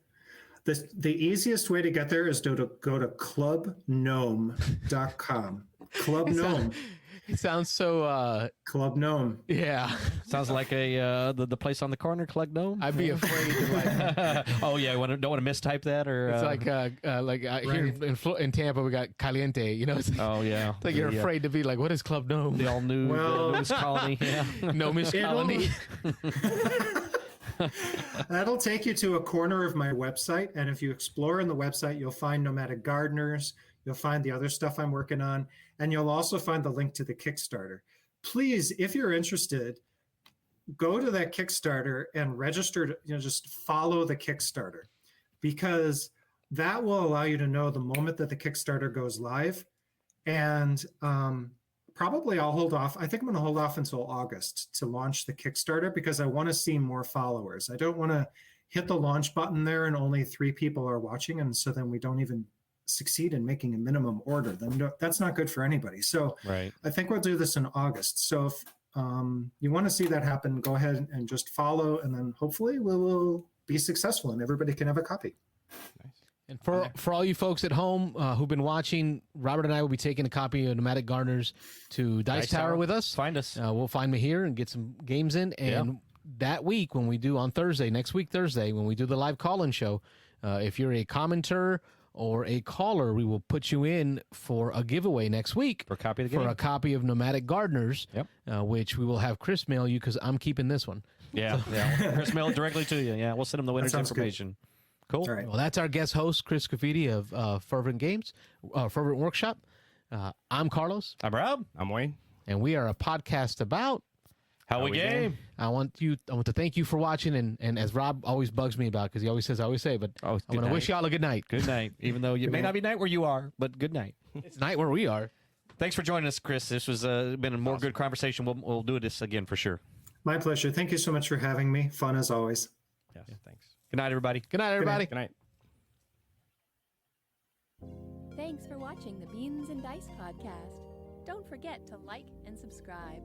Speaker 4: The easiest way to get there is to go to clubgnome.com. Club Gnome.
Speaker 1: It sounds so...
Speaker 4: Club Gnome.
Speaker 1: Yeah.
Speaker 5: Sounds like the place on the corner, Club Gnome.
Speaker 1: I'd be afraid to
Speaker 5: oh, yeah. Don't want to mistype that? Or
Speaker 1: it's here in Tampa, we got Caliente,
Speaker 5: oh, yeah.
Speaker 1: It's like you're afraid to be like, what is Club Gnome?
Speaker 5: The all-new Gnomish colony. Yeah.
Speaker 1: Gnomish colony.
Speaker 4: That'll take you to a corner of my website, and if you explore in the website, you'll find Nomadic Gardeners, you'll find the other stuff I'm working on, and you'll also find the link to the Kickstarter. Please, if you're interested, go to that Kickstarter and register, just follow the Kickstarter, because that will allow you to know the moment that the Kickstarter goes live. And probably I'll hold off. I think I'm going to hold off until August to launch the Kickstarter, because I want to see more followers. I don't want to hit the launch button there and only 3 people are watching, and so then we don't even succeed in making a minimum order. Then that's not good for anybody. So
Speaker 5: right.
Speaker 4: I think we'll do this in August. So if you want to see that happen, go ahead and just follow, and then hopefully we will be successful and everybody can have a copy.
Speaker 6: Nice.
Speaker 1: And for all you folks at home who've been watching, Robert and I will be taking a copy of Nomadic Gardeners to Dice Tower with us.
Speaker 5: Find us.
Speaker 1: We'll find me here and get some games in. And that week, when we do on Thursday, next week Thursday, when we do the live call-in show, if you're a commenter or a caller, we will put you in for a giveaway next week
Speaker 5: for a copy of the game.
Speaker 1: For a copy of Nomadic Gardeners, which we will have Chris mail you, because I'm keeping this one.
Speaker 5: Yeah, Chris mail it directly to you. Yeah, we'll send him the winner's information.
Speaker 4: Good.
Speaker 5: Cool.
Speaker 4: All right.
Speaker 1: Well, that's our guest host, Chris Scaffidi of Fervent Fervent Workshop. I'm Carlos.
Speaker 5: I'm Rob.
Speaker 6: I'm Wayne.
Speaker 1: And we are a podcast about
Speaker 5: how we game.
Speaker 1: I want to thank you for watching, and as Rob always bugs me about, because he always says I always say, but I want to wish y'all a good night.
Speaker 5: Good night. Even though it may not be night where you are, but good night.
Speaker 1: It's night where we are.
Speaker 5: Thanks for joining us, Chris. This was been a more good conversation. We'll do this again for sure.
Speaker 4: My pleasure. Thank you so much for having me. Fun as always.
Speaker 6: Yes, thanks.
Speaker 5: Good night, everybody.
Speaker 1: Good night, everybody.
Speaker 6: Good night.
Speaker 2: Thanks for watching the Beans and Dice podcast. Don't forget to like and subscribe.